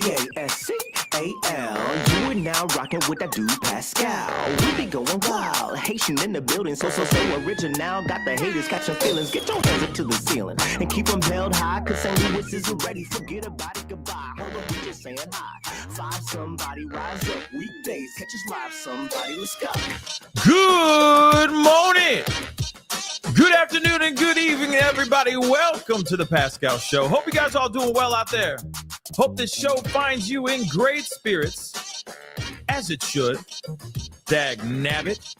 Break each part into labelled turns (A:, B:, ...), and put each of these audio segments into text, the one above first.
A: Pascal. You are now rocking with that dude Pascal. We be going wild, Haitian in the building, so original. Got the haters catching feelings. Get your hands up to the ceiling and keep them held high. Cause St. Louis isn't ready. Forget about it, goodbye. Hold on, we just saying hi. Five somebody, rise up. Weekdays, catch us live. Somebody, let's go.
B: Good morning. Good afternoon and good evening, everybody. Welcome to the Pascal Show. Hope you guys all doing well out there. Hope this show finds you in great spirits, as it should. Dag nabbit.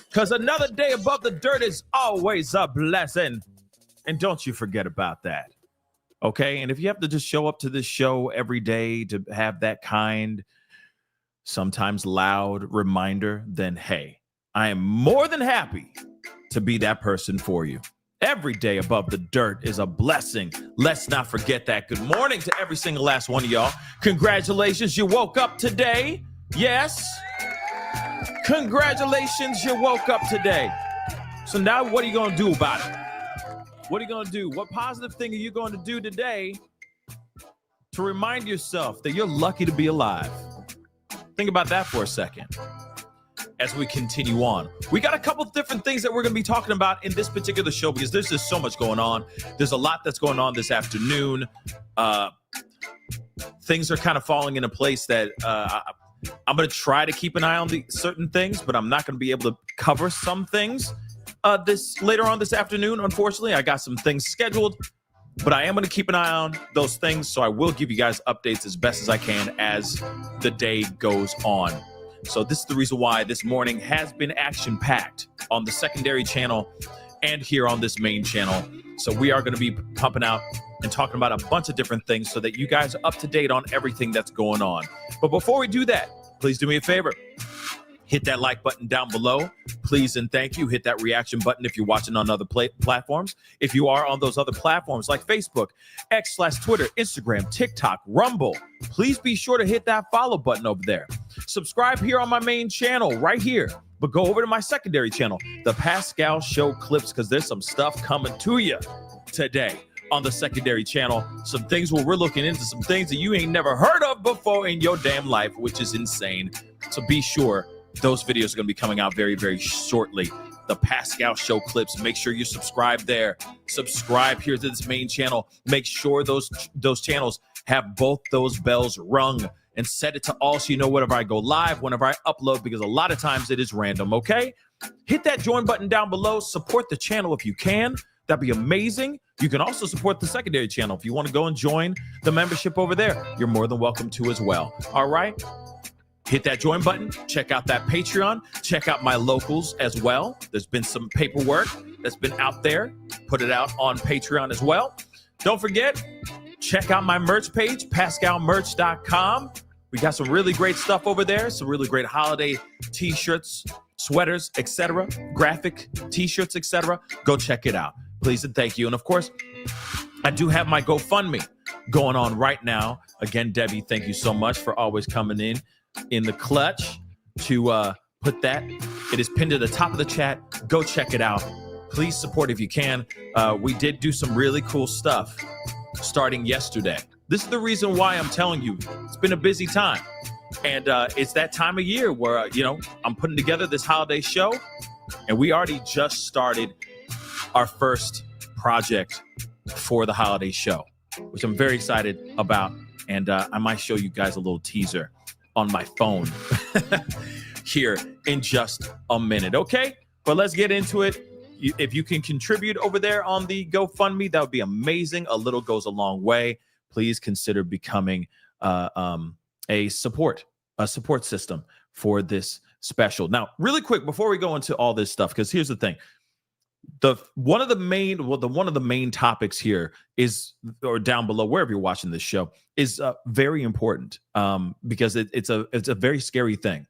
B: Because another day above the dirt is always a blessing. And don't you forget about that. Okay? And if you have to just show up to this show every day to have that kind, sometimes loud reminder, then hey, I am more than happy to be that person for you. Every day above the dirt is a blessing. Let's not forget that. Good morning to every single last one of y'all. Congratulations, you woke up today. Yes. Congratulations, you woke up today. So now what are you going to do about it? What are you going to do? What positive thing are you going to do today to remind yourself that you're lucky to be alive? Think about that for a second. As we continue on, we got a couple different things that we're going to be talking about in this particular show because there's just so much going on. There's a lot that's going on this afternoon. Things are kind of falling into place that I'm going to try to keep an eye on certain things, but I'm not going to be able to cover some things this later on this afternoon. Unfortunately, I got some things scheduled, but I am going to keep an eye on those things. So I will give you guys updates as best as I can as the day goes on. So this is the reason why this morning has been action-packed on the secondary channel and here on this main channel. So we are going to be pumping out and talking about a bunch of different things so that you guys are up to date on everything that's going on. But before we do that, please do me a favor. Hit that like button down below. Please and thank you. Hit that reaction button if you're watching on other platforms. If you are on those other platforms like Facebook, X/Twitter, Instagram, TikTok, Rumble, please be sure to hit that follow button over there. Subscribe here on my main channel right here. But go over to my secondary channel, The Pascal Show Clips, because there's some stuff coming to you today on the secondary channel. Some things where we're looking into some things that you ain't never heard of before in your damn life, which is insane. So be sure those videos are going to be coming out very, very shortly. The Pascal Show Clips. Make sure you subscribe there. Subscribe here to this main channel. Make sure those channels have both those bells rung and set it to all so you know whenever I go live, whenever I upload, because a lot of times it is random, okay? Hit that join button down below. Support the channel if you can. That'd be amazing. You can also support the secondary channel. If you want to go and join the membership over there, you're more than welcome to as well. All right? Hit that join button. Check out that Patreon. Check out my locals as well. There's been some paperwork that's been out there. Put it out on Patreon as well. Don't forget, check out my merch page, pascalmerch.com. We got some really great stuff over there. Some really great holiday t-shirts, sweaters, etc. Graphic t-shirts, etc. Go check it out. Please and thank you. And of course, I do have my GoFundMe going on right now. Again, Debbie, thank you so much for always coming in the clutch to put that. It is pinned to the top of the chat. Go check it out. Please support if you can. We did do some really cool stuff starting yesterday. This is the reason why I'm telling you it's been a busy time. And it's that time of year where, I'm putting together this holiday show. And we already just started our first project for the holiday show, which I'm very excited about. And I might show you guys a little teaser on my phone here in just a minute. Okay, but let's get into it. If you can contribute over there on the GoFundMe, that would be amazing. A little goes a long way. Please consider becoming a support system for this special. Now, really quick before we go into all this stuff, because here's the thing. One of the main topics here is, or down below wherever you're watching this show, is very important because it's a very scary thing,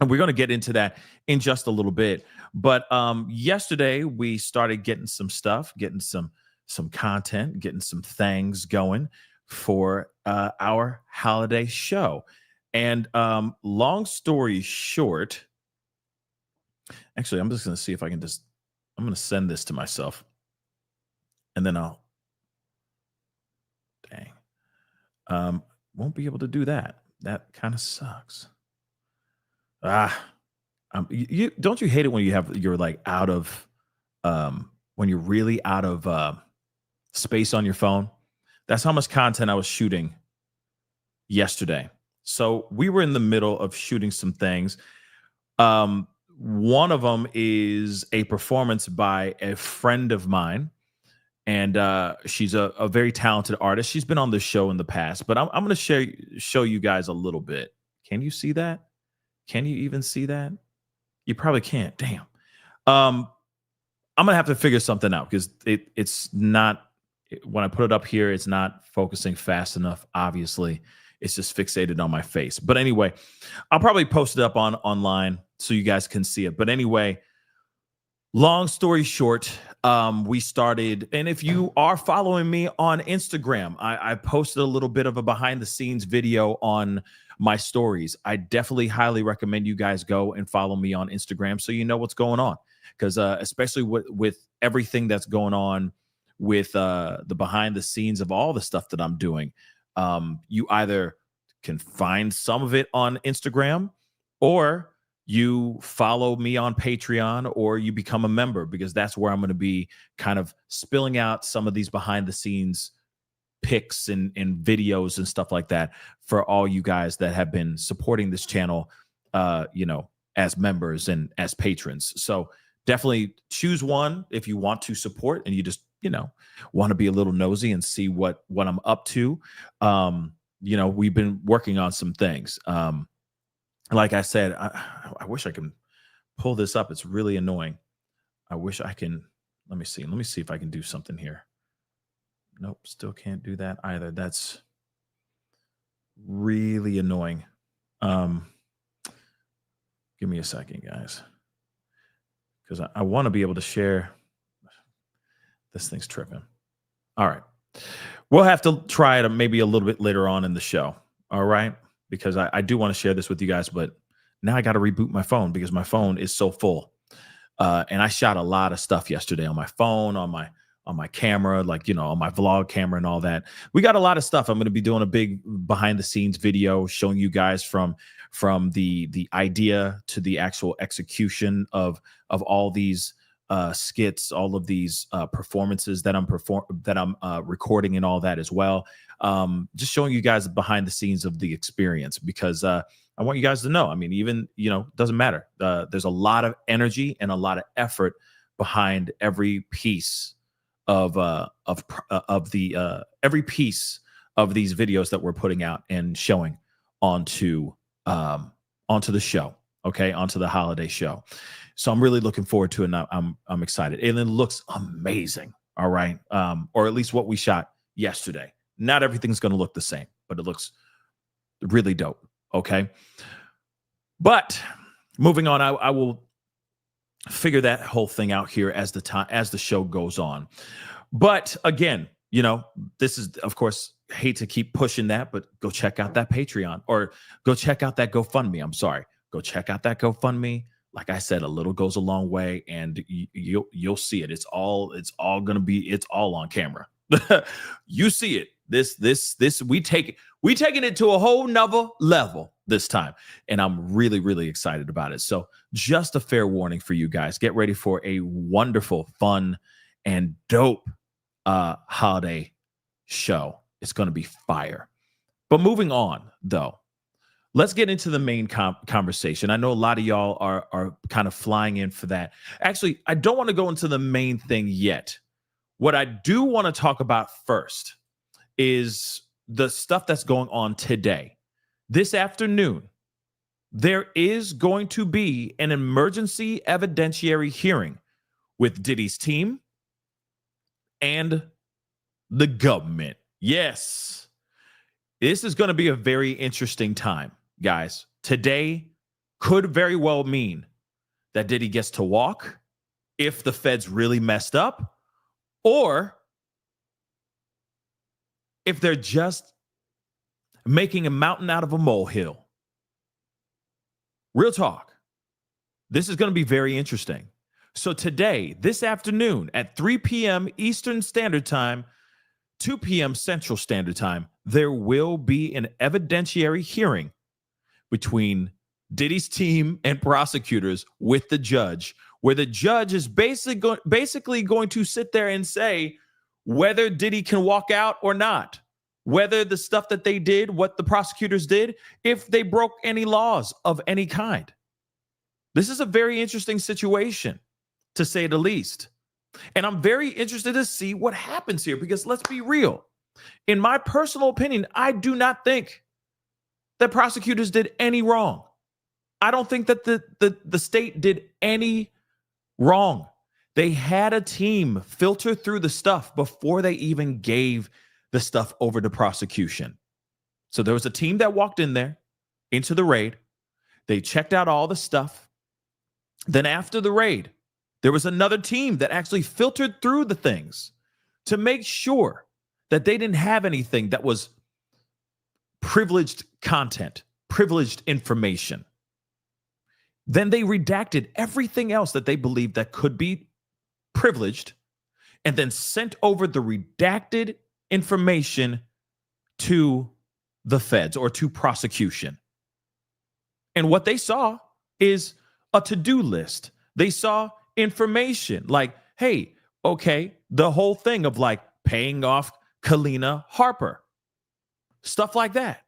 B: and we're going to get into that in just a little bit. But yesterday we started getting some stuff, getting some content, getting some things going for our holiday show. And long story short, actually, I'm just going to see if I can I'm going to send this to myself and then won't be able to do that. That kind of sucks. You don't you hate it when you're like out of when you're really out of space on your phone? That's how much content I was shooting yesterday. So we were in the middle of shooting some things. One of them is a performance by a friend of mine, and she's a very talented artist. She's been on this show in the past, but I'm going to show you guys a little bit. Can you see that? Can you even see that? You probably can't. Damn. I'm gonna have to figure something out because it's not, when I put it up here, it's not focusing fast enough. Obviously, it's just fixated on my face. But anyway, I'll probably post it up online so you guys can see it. But anyway, long story short, we started, and if you are following me on Instagram, I posted a little bit of a behind the scenes video on my stories. I definitely highly recommend you guys go and follow me on Instagram so you know what's going on. Because especially with everything that's going on with the behind the scenes of all the stuff that I'm doing, you either can find some of it on Instagram, or you follow me on Patreon, or you become a member, because that's where I'm going to be kind of spilling out some of these behind the scenes pics and videos and stuff like that for all you guys that have been supporting this channel, as members and as patrons. So definitely choose one if you want to support and you just, want to be a little nosy and see what I'm up to. We've been working on some things. Like I said, I wish I can pull this up. It's really annoying. I wish I can. Let me see if I can do something here. Nope, still can't do that either. That's really annoying. Give me a second, guys, because I want to be able to share. This thing's tripping. All right. We'll have to try it maybe a little bit later on in the show. All right. Because I do want to share this with you guys, but now I got to reboot my phone because my phone is so full. And I shot a lot of stuff yesterday on my phone, on my camera, on my vlog camera and all that. We got a lot of stuff. I'm going to be doing a big behind the scenes video showing you guys from the idea to the actual execution of all these skits, all of these performances that I'm recording and all that as well. Just showing you guys behind the scenes of the experience, because I want you guys to know, even, doesn't matter. There's a lot of energy and a lot of effort behind every piece of every piece of these videos that we're putting out and showing onto the show. Okay. Onto the holiday show. So I'm really looking forward to it. And I'm excited. And it looks amazing. All right. Or at least what we shot yesterday. Not everything's going to look the same, but it looks really dope. Okay. But moving on, I will figure that whole thing out here as the show goes on. But again, this is, of course, hate to keep pushing that, but go check out that Patreon, or go check out that GoFundMe. I'm sorry. Go check out that GoFundMe. Like I said, a little goes a long way, and you'll see it. It's all on camera. You see it. This we taking it to a whole nother level this time, and I'm really, really excited about it. So just a fair warning for you guys: get ready for a wonderful, fun, and dope holiday show. It's going to be fire. But moving on, though, let's get into the main conversation. I know a lot of y'all are kind of flying in for that. Actually, I don't want to go into the main thing yet. What I do want to talk about first is the stuff that's going on today. This afternoon, there is going to be an emergency evidentiary hearing with Diddy's team and the government. Yes, this is going to be a very interesting time, guys. Today could very well mean that Diddy gets to walk if the feds really messed up, or if they're just making a mountain out of a molehill. Real talk. This is going to be very interesting. So today, this afternoon at 3 p.m. Eastern Standard Time, 2 p.m. Central Standard Time, there will be an evidentiary hearing between Diddy's team and prosecutors with the judge, where the judge is basically going to sit there and say whether Diddy can walk out or not, whether the stuff that they did, what the prosecutors did, if they broke any laws of any kind. This is a very interesting situation, to say the least. And I'm very interested to see what happens here, because let's be real. In my personal opinion, I do not think that prosecutors did any wrong. I don't think that the state did any wrong. They had a team filter through the stuff before they even gave the stuff over to prosecution. So there was a team that walked in there into the raid. They checked out all the stuff. Then after the raid, there was another team that actually filtered through the things to make sure that they didn't have anything that was privileged content, privileged information. Then they redacted everything else that they believed that could be privileged, and then sent over the redacted information to the feds or to prosecution. And what they saw is a to-do list. They saw information like, hey, okay, the whole thing of like paying off Kalina Harper, stuff like that.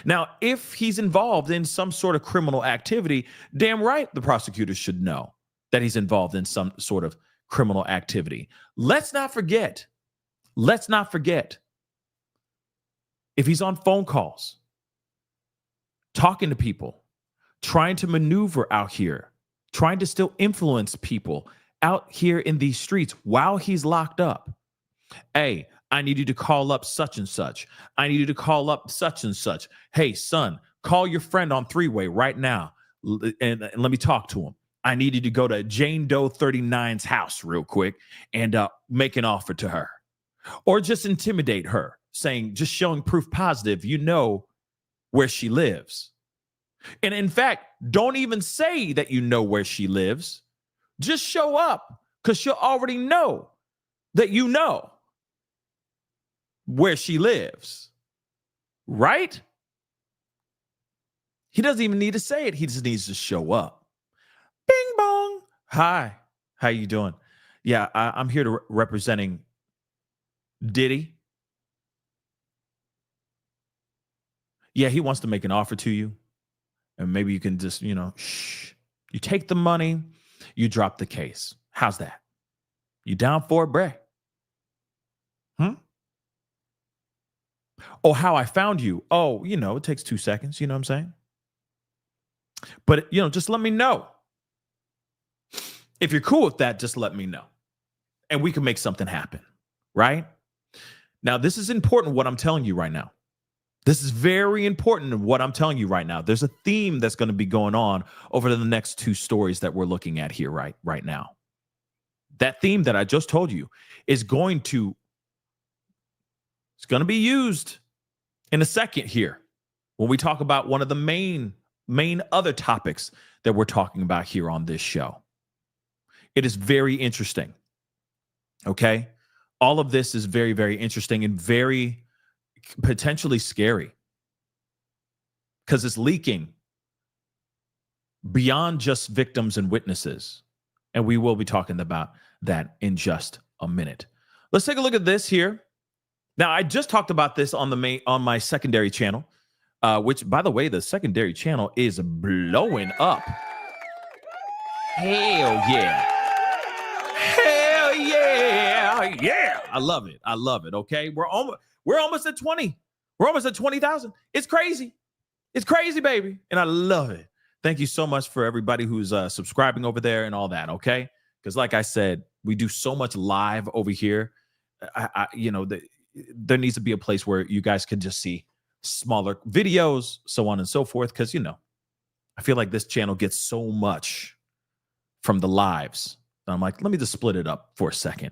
B: Now, if he's involved in some sort of criminal activity, damn right the prosecutors should know that he's involved in some sort of criminal activity. Let's not forget, if he's on phone calls, talking to people, trying to maneuver out here, trying to still influence people out here in these streets while he's locked up. Hey, I need you to call up such and such. I need you to call up such and such. Hey, son, call your friend on three-way right now and let me talk to him. I need you to go to Jane Doe 39's house real quick and make an offer to her. Or just intimidate her, saying, just showing proof positive, you know where she lives. And in fact, don't even say that you know where she lives. Just show up, because she'll already know that you know where she lives, right? He doesn't even need to say it. He just needs to show up. Bing bong. Hi, how you doing? Yeah, I'm here to representing Diddy. Yeah, he wants to make an offer to you, and maybe you can just, you take the money, you drop the case. How's that? You down for it, Bray? Oh, how I found you. Oh, it takes 2 seconds. You know what I'm saying? But, just let me know. If you're cool with that, just let me know. And we can make something happen, right? Now, this is important, what I'm telling you right now. This is very important, what I'm telling you right now. There's a theme that's going to be going on over the next 2 stories that we're looking at here right now. That theme that I just told you is going to be used in a second here when we talk about one of the main other topics that we're talking about here on this show. It is very interesting. Okay? All of this is very, very interesting and very potentially scary, because it's leaking beyond just victims and witnesses. And we will be talking about that in just a minute. Let's take a look at this here. Now, I just talked about this on my secondary channel, which, by the way, the secondary channel is blowing up. Hell yeah. Hell yeah. Yeah. I love it. Okay. We're almost at 20. We're almost at 20,000. It's crazy. It's crazy, baby. And I love it. Thank you so much for everybody who's subscribing over there and all that. Okay. Because like I said, we do so much live over here. There needs to be a place where you guys can just see smaller videos, so on and so forth. Because, I feel like this channel gets so much from the lives. And I'm like, let me just split it up for a second.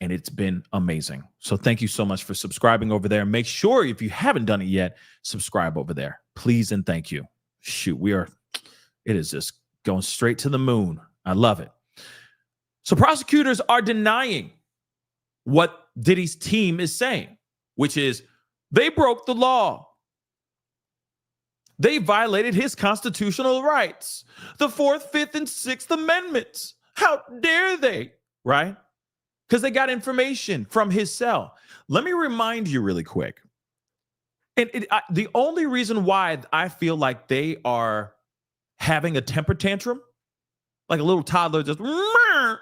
B: And it's been amazing. So thank you so much for subscribing over there. Make sure, if you haven't done it yet, subscribe over there. Please and thank you. Shoot, it is just going straight to the moon. I love it. So prosecutors are denying what Diddy's team is saying, which is they broke the law. They violated his constitutional rights, the 4th, 5th, and 6th Amendments. How dare they, right? Because they got information from his cell. Let me remind you really quick. And the only reason why I feel like they are having a temper tantrum, like a little toddler just, meh,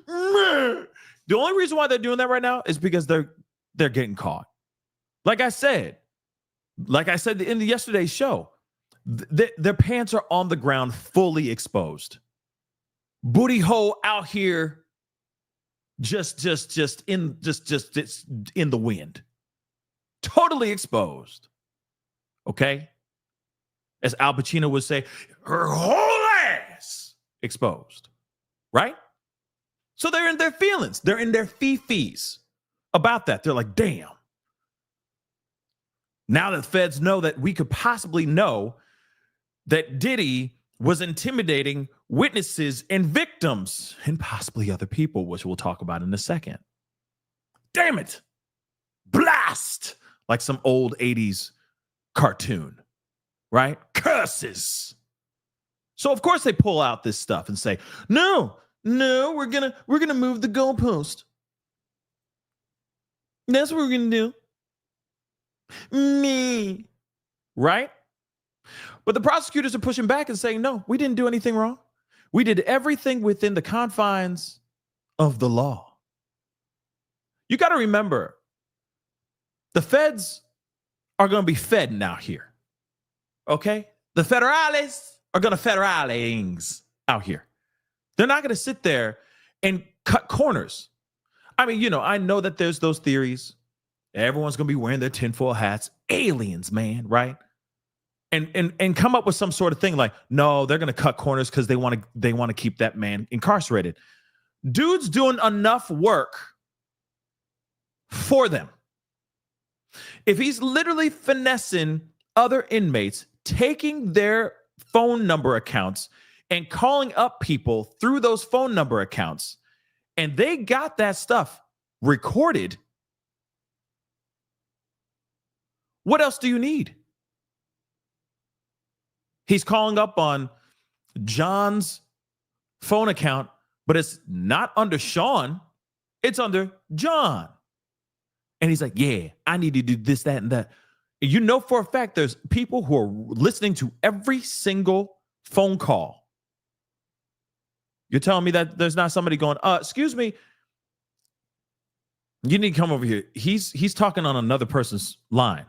B: meh. The only reason why they're doing that right now is because they're getting caught. Like I said in yesterday's show, their pants are on the ground, fully exposed. Booty hole out here, just in the wind, totally exposed. Okay, as Al Pacino would say, her whole ass exposed, right? So they're in their feelings, they're in their fee-fees about that. They're like, damn. Now that the feds know that we could possibly know that Diddy was intimidating witnesses and victims and possibly other people, which we'll talk about in a second. Damn it. Blast. Like some old 80s cartoon, right? Curses. So of course they pull out this stuff and say, no, we're gonna move the goalpost. That's what we're gonna do. Me. Right? But the prosecutors are pushing back and saying, no, we didn't do anything wrong. We did everything within the confines of the law. You got to remember, the feds are going to be fed now here. Okay? The federales are going to federalings out here. They're not going to sit there and cut corners. I mean, I know that there's those theories. Everyone's going to be wearing their tinfoil hats. Aliens, man, right? And come up with some sort of thing like, no, they're going to cut corners because they want to keep that man incarcerated. Dude's doing enough work for them. If he's literally finessing other inmates, taking their phone number accounts and calling up people through those phone number accounts, and they got that stuff recorded, what else do you need? He's calling up on John's phone account, but it's not under Sean. It's under John. And he's like, yeah, I need to do this, that, and that. And for a fact, there's people who are listening to every single phone call. You're telling me that there's not somebody going, excuse me, you need to come over here. He's talking on another person's line.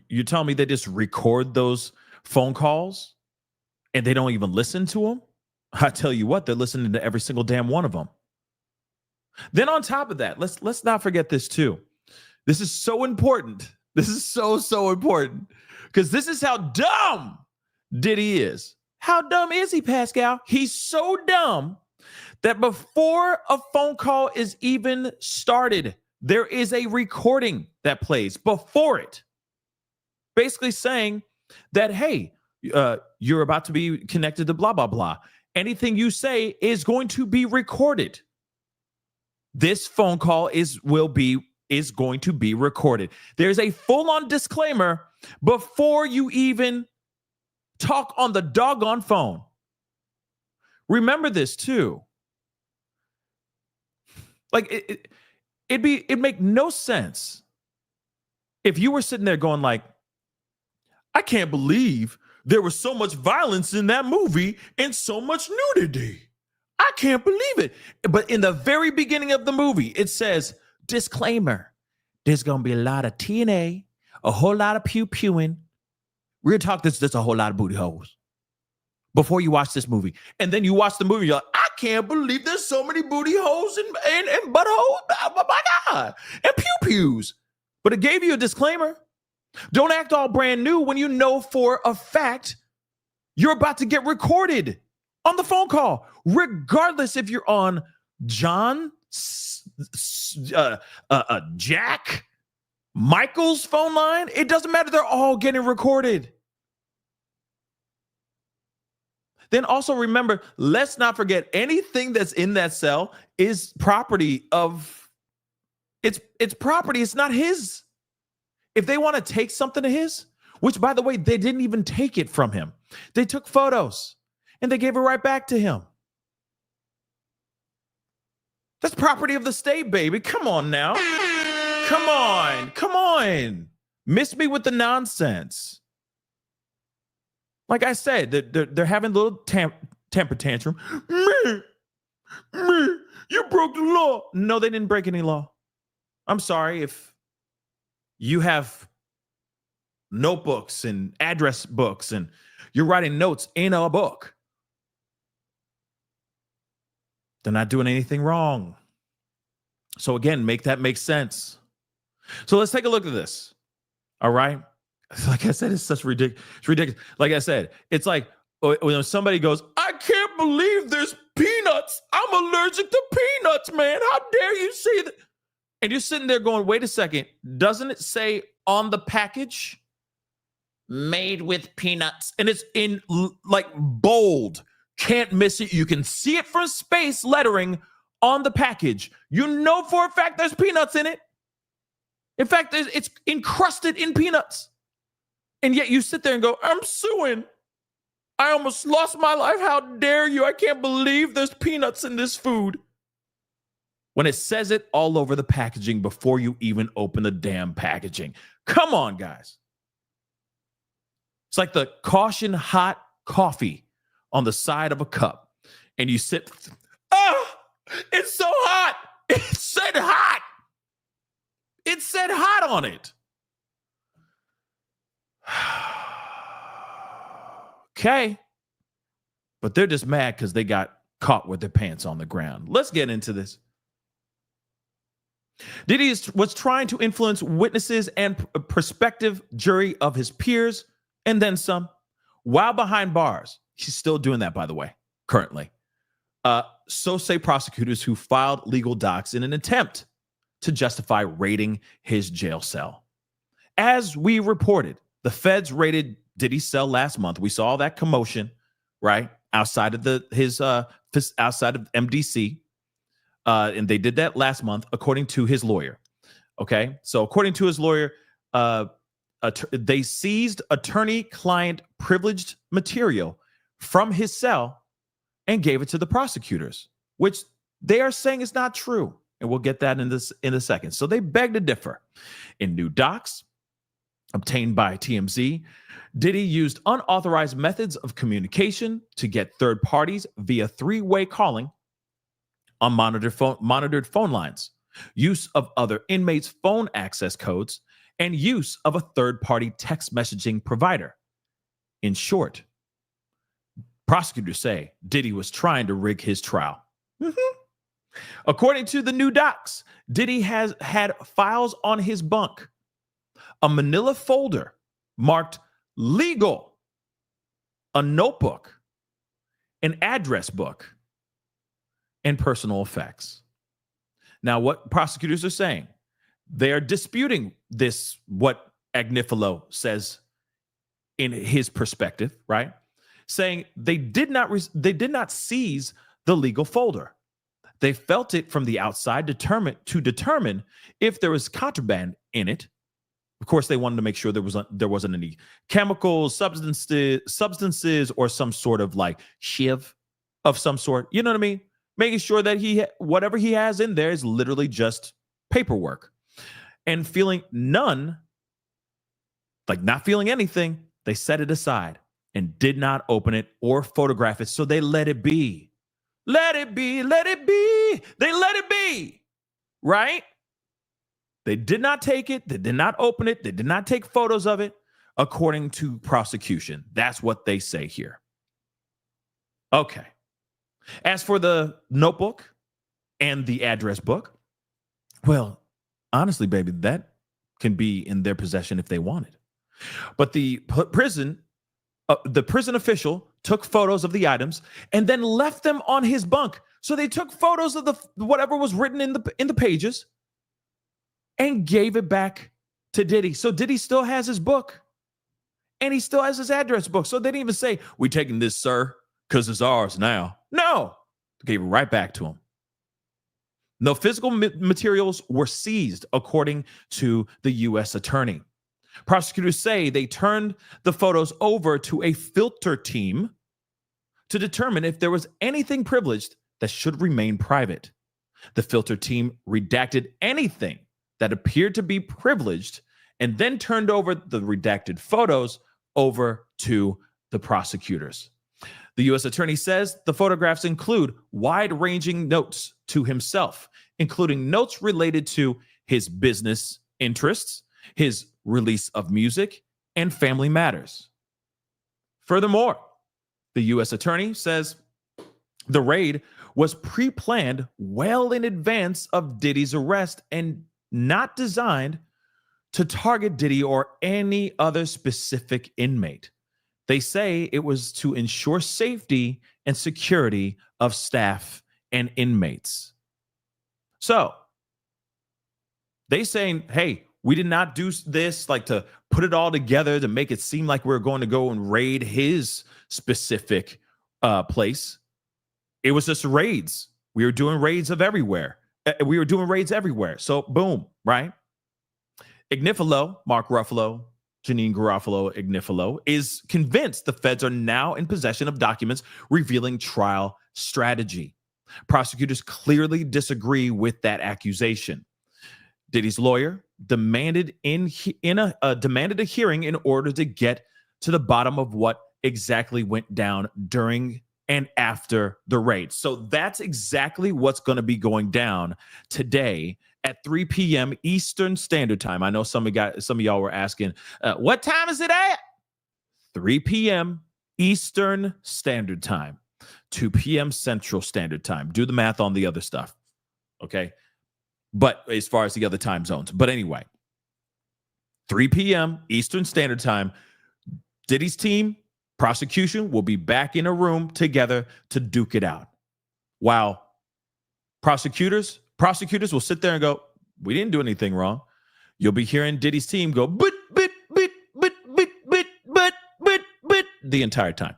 B: You're telling me they just record those phone calls and they don't even listen to them? I tell you what, they're listening to every single damn one of them. Then on top of that, let's not forget this too. This is so important. This is so important because this is how dumb Diddy is. How dumb is he, Pascal? He's so dumb that before a phone call is even started, there is a recording that plays before it, basically saying that, hey, you're about to be connected to blah, blah, blah. Anything you say is going to be recorded. This phone call is going to be recorded. There's a full-on disclaimer before you even talk on the doggone phone. Remember this too. Like it'd make no sense if you were sitting there going like, I can't believe there was so much violence in that movie and so much nudity. I can't believe it. But in the very beginning of the movie, it says, disclaimer, there's going to be a lot of TNA, a whole lot of pew-pewing. Real talk, there's a whole lot of booty holes before you watch this movie. And then you watch the movie, you're like, I can't believe there's so many booty holes and buttholes. Oh my God. And pew-pews. But it gave you a disclaimer. Don't act all brand new when you know for a fact you're about to get recorded on the phone call, regardless if you're on John, Jack, Michael's phone line. It doesn't matter. They're all getting recorded. Then also remember, let's not forget anything that's in that cell is property of It's property. It's not his. If they want to take something of his, which, by the way, they didn't even take it from him. They took photos and they gave it right back to him. That's property of the state, baby. Come on now. Come on. Come on. Miss me with the nonsense. Like I said, they're having a little temper tantrum. Me, you broke the law. No, they didn't break any law. I'm sorry if you have notebooks and address books and you're writing notes in a book. They're not doing anything wrong. So again, make that make sense. So let's take a look at this. All right. Like I said, it's such ridiculous. It's ridiculous. Like I said, it's like when somebody goes, I can't believe there's peanuts. I'm allergic to peanuts, man. How dare you say that? And you're sitting there going, wait a second. Doesn't it say on the package, made with peanuts? And it's in like bold. Can't miss it. You can see it from space lettering on the package. You know for a fact there's peanuts in it. In fact, it's encrusted in peanuts. And yet you sit there and go, I'm suing. I almost lost my life. How dare you? I can't believe there's peanuts in this food. When it says it all over the packaging before you even open the damn packaging. Come on, guys. It's like the caution hot coffee on the side of a cup. And you sit, it's so hot. It said hot. It said hot on it. Okay. But they're just mad because they got caught with their pants on the ground. Let's get into this. Diddy was trying to influence witnesses and prospective jury of his peers, and then some, while behind bars. He's still doing that, by the way, currently. So say prosecutors who filed legal docs in an attempt to justify raiding his jail cell. As we reported, the feds raided Diddy's cell last month. We saw that commotion, right, outside of outside of MDC. And they did that last month, according to his lawyer. Okay, so according to his lawyer, they seized attorney-client privileged material from his cell and gave it to the prosecutors, which they are saying is not true. And we'll get that in a second. So they beg to differ. In new docs obtained by TMZ, Diddy used unauthorized methods of communication to get third parties via three-way calling on monitored phone lines, use of other inmates' phone access codes, and use of a third-party text messaging provider. In short, prosecutors say Diddy was trying to rig his trial. According to the new docs, Diddy has had files on his bunk, a manila folder marked legal, a notebook, an address book, and personal effects. Now, what prosecutors are saying, they are disputing this, what Agnifilo says in his perspective, right? Saying they did not seize the legal folder. They felt it from the outside to determine if there was contraband in it. Of course, they wanted to make sure there wasn't any chemicals, substances, or some sort of like shiv of some sort. You know what I mean? Making sure that whatever he has in there is literally just paperwork. And feeling none, like not feeling anything, they set it aside and did not open it or photograph it. So they let it be. Let it be, let it be. They let it be, right? They did not take it. They did not open it. They did not take photos of it, according to prosecution. That's what they say here. Okay. As for the notebook and the address book, well, honestly, baby, that can be in their possession if they wanted. But the prison official took photos of the items and then left them on his bunk. So they took photos of whatever was written in the pages and gave it back to Diddy. So Diddy still has his book and he still has his address book. So they didn't even say, "We taking this, sir, because it's ours now." No, they gave it right back to him. No physical materials were seized, according to the U.S. attorney. Prosecutors say they turned the photos over to a filter team to determine if there was anything privileged that should remain private. The filter team redacted anything that appeared to be privileged and then turned over the redacted photos over to the prosecutors. The U.S. attorney says the photographs include wide-ranging notes to himself, including notes related to his business interests, his release of music, and family matters. Furthermore, the U.S. attorney says the raid was pre-planned well in advance of Diddy's arrest and not designed to target Diddy or any other specific inmate. They say it was to ensure safety and security of staff and inmates. So they saying, hey, we did not do this like to put it all together to make it seem like we're going to go and raid his specific place. It was just raids. We were doing raids of everywhere. We were doing raids everywhere. So boom, right? Ignifilo, Mark Ruffalo, Janine Garofalo Ignifilo, is convinced the feds are now in possession of documents revealing trial strategy. Prosecutors clearly disagree with that accusation. Diddy's lawyer demanded a hearing in order to get to the bottom of what exactly went down during and after the raid. So that's exactly what's going to be going down today at 3 p.m. Eastern Standard Time. I know some of y'all were asking, what time is it at? 3 p.m. Eastern Standard Time, 2 p.m. Central Standard Time. Do the math on the other stuff, okay? But as far as the other time zones. But anyway, 3 p.m. Eastern Standard Time, Diddy's team, prosecution will be back in a room together to duke it out. While prosecutors will sit there and go, we didn't do anything wrong. You'll be hearing Diddy's team go, but, the entire time.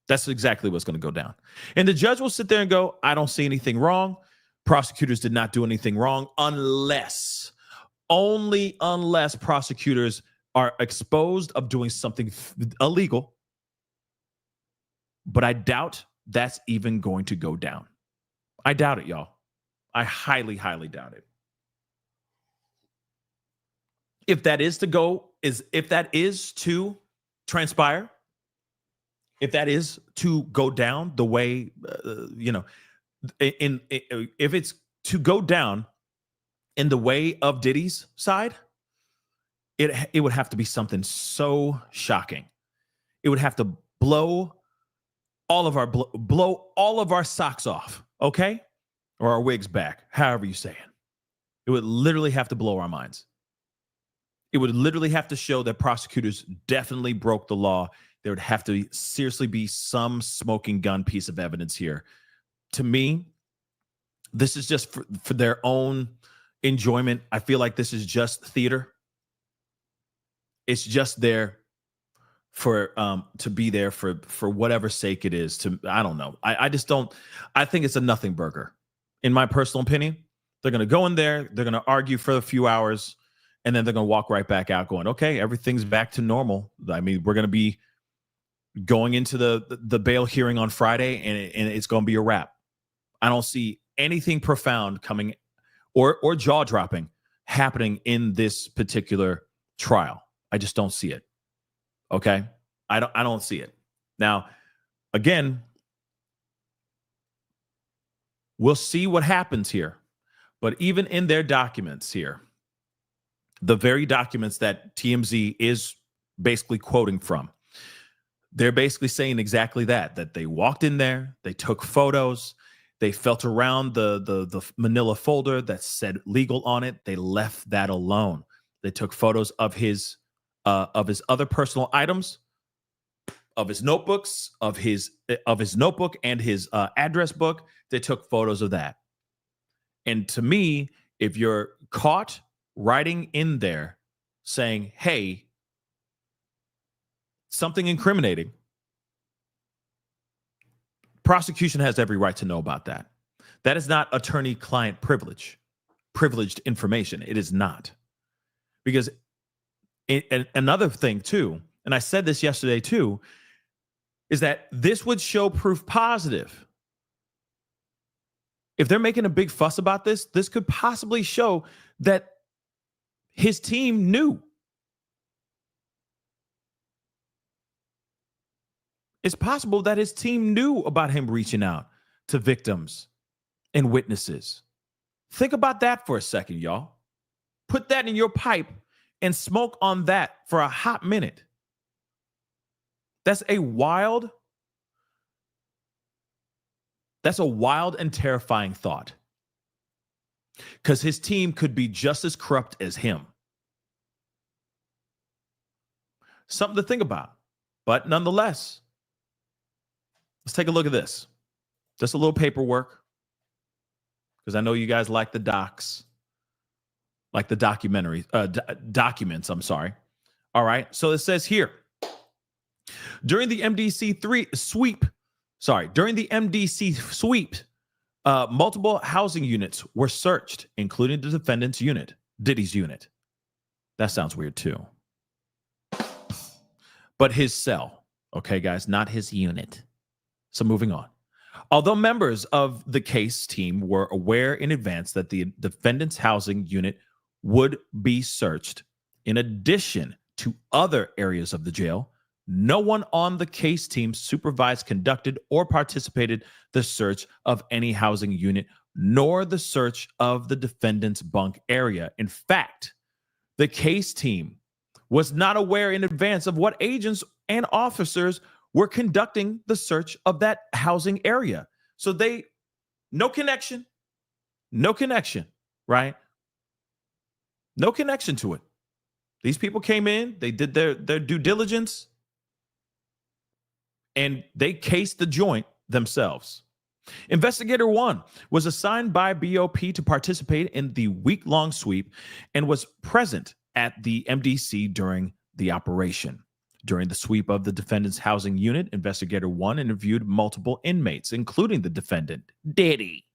B: That's exactly what's going to go down. And the judge will sit there and go, I don't see anything wrong. Prosecutors did not do anything wrong only unless prosecutors are exposed of doing something illegal. But I doubt that's even going to go down. I doubt it, y'all. I highly, highly doubt it. If that is to transpire, if that is to go down the way, if it's to go down in the way of Diddy's side, it would have to be something so shocking. It would have to blow all of our socks off, okay? Or our wigs back, however you say it. It would literally have to blow our minds. It would literally have to show that prosecutors definitely broke the law. There would have to seriously be some smoking gun piece of evidence here. To me, this is just for their own enjoyment. I feel like this is just theater. It's just there for to be there for whatever sake it is. I don't know. I just don't. I think it's a nothing burger. In my personal opinion, they're going to go in there. They're going to argue for a few hours, and then they're going to walk right back out, going, "Okay, everything's back to normal." I mean, we're going to be going into the bail hearing on Friday, and it's going to be a wrap. I don't see anything profound coming or jaw-dropping happening in this particular trial. I just don't see it. Okay? I don't see it. Now, again, we'll see what happens here. But even in their documents here, the very documents that TMZ is basically quoting from, they're basically saying exactly that they walked in there, they took photos, they felt around the manila folder that said legal on it. They left that alone. They took photos of his other personal items, of his notebooks, of his notebook and his address book. They took photos of that. And to me, if you're caught writing in there saying, hey, something incriminating, prosecution has every right to know about that. That is not attorney-client privileged information. It is not. Because another thing, too, and I said this yesterday, too, is that this would show proof positive. If they're making a big fuss about this, this could possibly show that his team knew. It's possible that his team knew about him reaching out to victims and witnesses. Think about that for a second, y'all. Put that in your pipe and smoke on that for a hot minute. That's a wild and terrifying thought. Because his team could be just as corrupt as him. Something to think about. But nonetheless, let's take a look at this. Just a little paperwork. Because I know you guys like the docs. Like the documents, I'm sorry. All right. So it says here, during the MDC sweep, multiple housing units were searched, including the defendant's unit, Diddy's unit. That sounds weird too. But his cell, okay, guys, not his unit. So moving on. Although members of the case team were aware in advance that the defendant's housing unit would be searched, in addition to other areas of the jail, no one on the case team supervised, conducted, or participated the search of any housing unit, nor the search of the defendant's bunk area. In fact, the case team was not aware in advance of what agents and officers were conducting the search of that housing area. So no connection, right? No connection to it. These people came in, they did their due diligence, and they cased the joint themselves. Investigator 1 was assigned by BOP to participate in the week-long sweep and was present at the MDC during the operation. During the sweep of the defendant's housing unit, Investigator 1 interviewed multiple inmates, including the defendant, Diddy,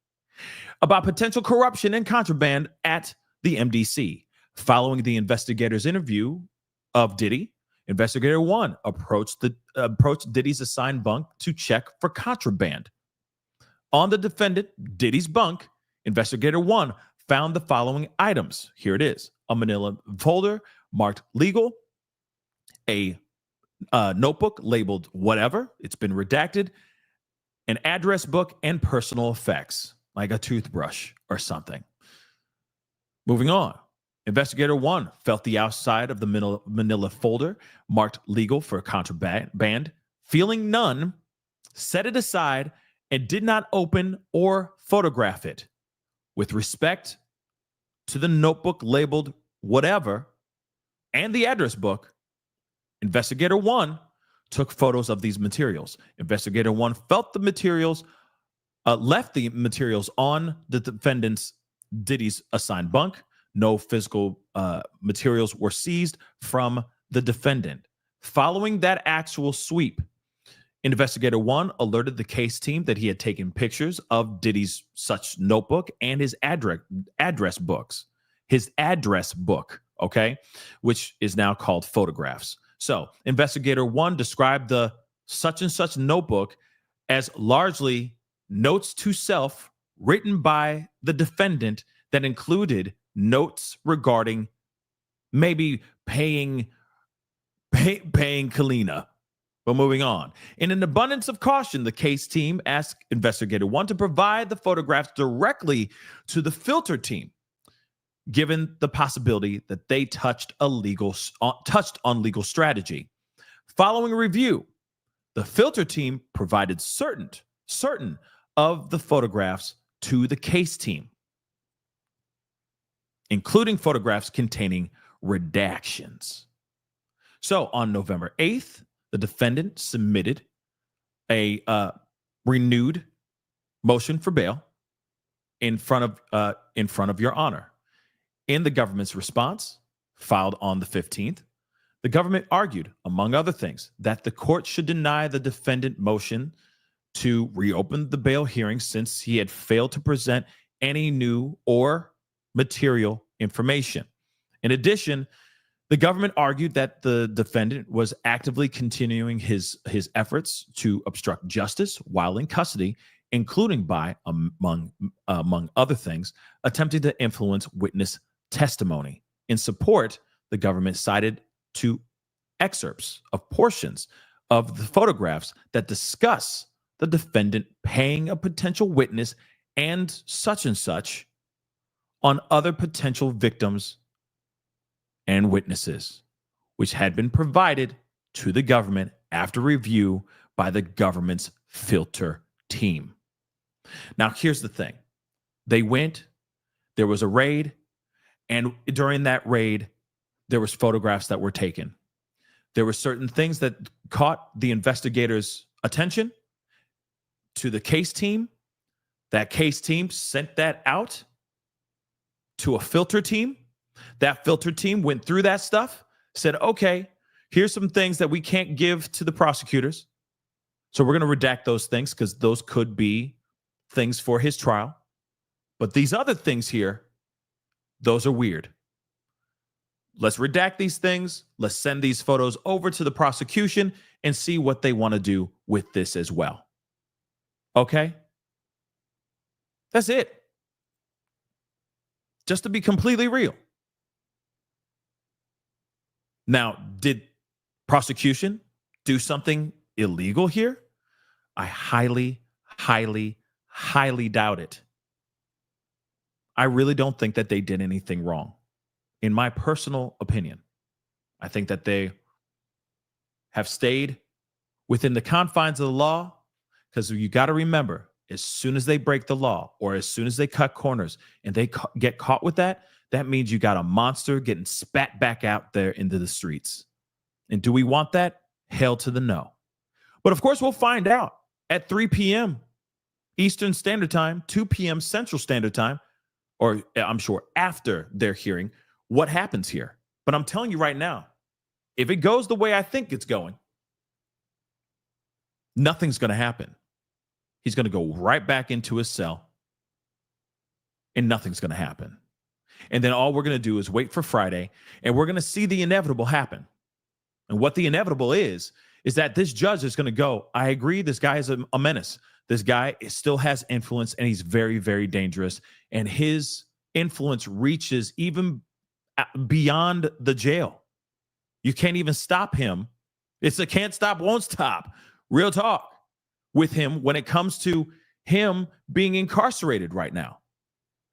B: about potential corruption and contraband at the MDC. Following the investigator's interview of Diddy, Investigator 1 approached Diddy's assigned bunk to check for contraband. On the defendant, Diddy's bunk, Investigator 1 found the following items. Here it is: a manila folder marked legal, a notebook labeled whatever, it's been redacted, an address book, and personal effects, like a toothbrush or something. Moving on. Investigator 1 felt the outside of the manila folder marked legal for contraband. Feeling none, set it aside and did not open or photograph it. With respect to the notebook labeled whatever and the address book, Investigator 1 took photos of these materials. Investigator 1 felt the materials, left the materials on the defendant's Diddy's assigned bunk. No physical materials were seized from the defendant. Following that actual sweep, Investigator 1 alerted the case team that he had taken pictures of Diddy's such notebook and his address books. His address book, okay, which is now called photographs. So Investigator 1 described the such and such notebook as largely notes to self written by the defendant that included notes regarding maybe paying Kalina. But moving on. In an abundance of caution, the case team asked Investigator 1 to provide the photographs directly to the filter team, given the possibility that they touched on legal strategy. Following a review, the filter team provided certain of the photographs to the case team, including photographs containing redactions. So on November 8th, the defendant submitted a renewed motion for bail in front of Your Honor. In the government's response, filed on the 15th, the government argued, among other things, that the court should deny the defendant motion to reopen the bail hearing since he had failed to present any new or material information. In addition, the government argued that the defendant was actively continuing his efforts to obstruct justice while in custody, including by, among other things, attempting to influence witness testimony. In support, the government cited two excerpts of portions of the photographs that discuss the defendant paying a potential witness and such on other potential victims and witnesses, which had been provided to the government after review by the government's filter team. Now, here's the thing. They went, there was a raid, and during that raid, there was photographs that were taken. There were certain things that caught the investigators' attention to the case team. That case team sent that out to a filter team. That filter team went through that stuff, said, okay, here's some things that we can't give to the prosecutors. So we're going to redact those things because those could be things for his trial. But these other things here, those are weird. Let's redact these things. Let's send these photos over to the prosecution and see what they want to do with this as well. Okay? That's it. Just to be completely real. Now, did prosecution do something illegal here? I highly, highly, highly doubt it. I really don't think that they did anything wrong. In my personal opinion, I think that they have stayed within the confines of the law, because you got to remember, as soon as they break the law or as soon as they cut corners and they get caught with that, that means you got a monster getting spat back out there into the streets. And do we want that? Hell to the no. But of course, we'll find out at 3 p.m. Eastern Standard Time, 2 p.m. Central Standard Time, or I'm sure after their hearing, what happens here. But I'm telling you right now, if it goes the way I think it's going, nothing's going to happen. He's going to go right back into his cell and nothing's going to happen. And then all we're going to do is wait for Friday and we're going to see the inevitable happen. And what the inevitable is that this judge is going to go, I agree, this guy is a menace. This guy still has influence and he's very, very dangerous. And his influence reaches even beyond the jail. You can't even stop him. It's a can't stop, won't stop. Real talk with him when it comes to him being incarcerated right now.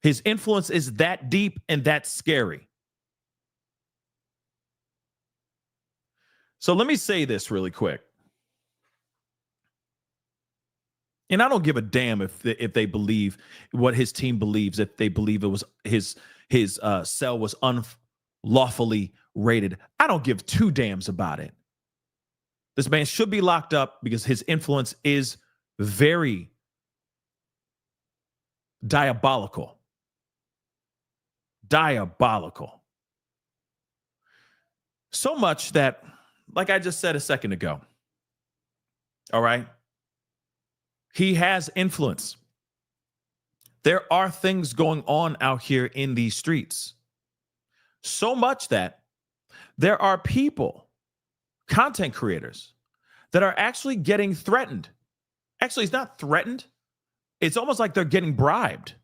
B: His influence is that deep and that scary. So let me say this really quick. And I don't give a damn if they believe what his team believes, if they believe it was his cell was unlawfully raided. I don't give two damns about it. This man should be locked up because his influence is very diabolical. Diabolical. So much that, like I just said a second ago, all right, he has influence. There are things going on out here in these streets. So much that there are people, content creators, that are actually getting threatened. Actually, it's not threatened. It's almost like they're getting bribed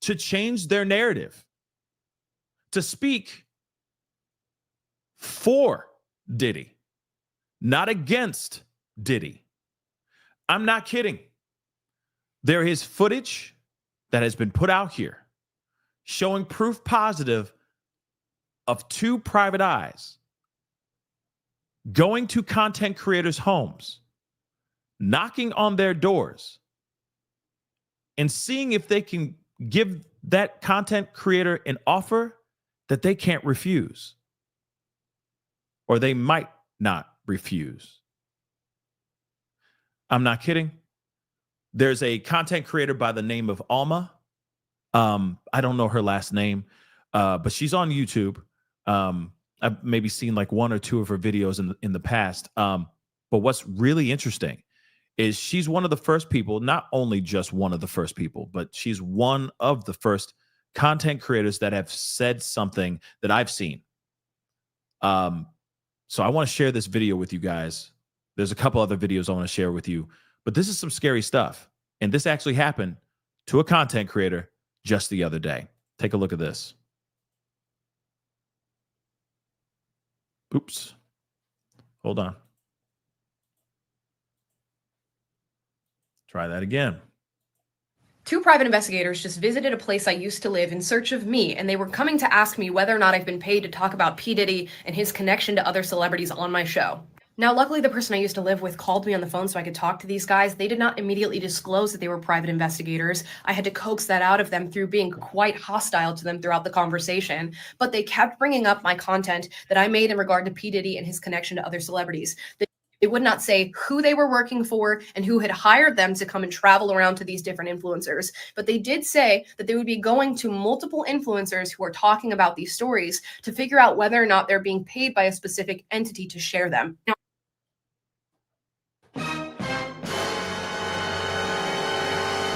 B: to change their narrative, to speak for Diddy, not against Diddy. I'm not kidding. There is footage that has been put out here showing proof positive of two private eyes going to content creators' homes, knocking on their doors, and seeing if they can give that content creator an offer that they can't refuse, or they might not refuse. I'm not kidding. There's a content creator by the name of Alma. I don't know her last name, but she's on YouTube. I've maybe seen like one or two of her videos in the past. But what's really interesting is she's one of the first people, not only just one of the first people, but she's one of the first content creators that have said something that I've seen. So I want to share this video with you guys. There's a couple other videos I want to share with you, but this is some scary stuff. And this actually happened to a content creator just the other day. Take a look at this. Oops. Hold on. Try that again.
C: 2 private investigators just visited a place I used to live in search of me, and they were coming to ask me whether or not I've been paid to talk about P. Diddy and his connection to other celebrities on my show. Now, luckily, the person I used to live with called me on the phone so I could talk to these guys. They did not immediately disclose that they were private investigators. I had to coax that out of them through being quite hostile to them throughout the conversation. But they kept bringing up my content that I made in regard to P. Diddy and his connection to other celebrities. They would not say who they were working for and who had hired them to come and travel around to these different influencers. But they did say that they would be going to multiple influencers who are talking about these stories to figure out whether or not they're being paid by a specific entity to share them. Now,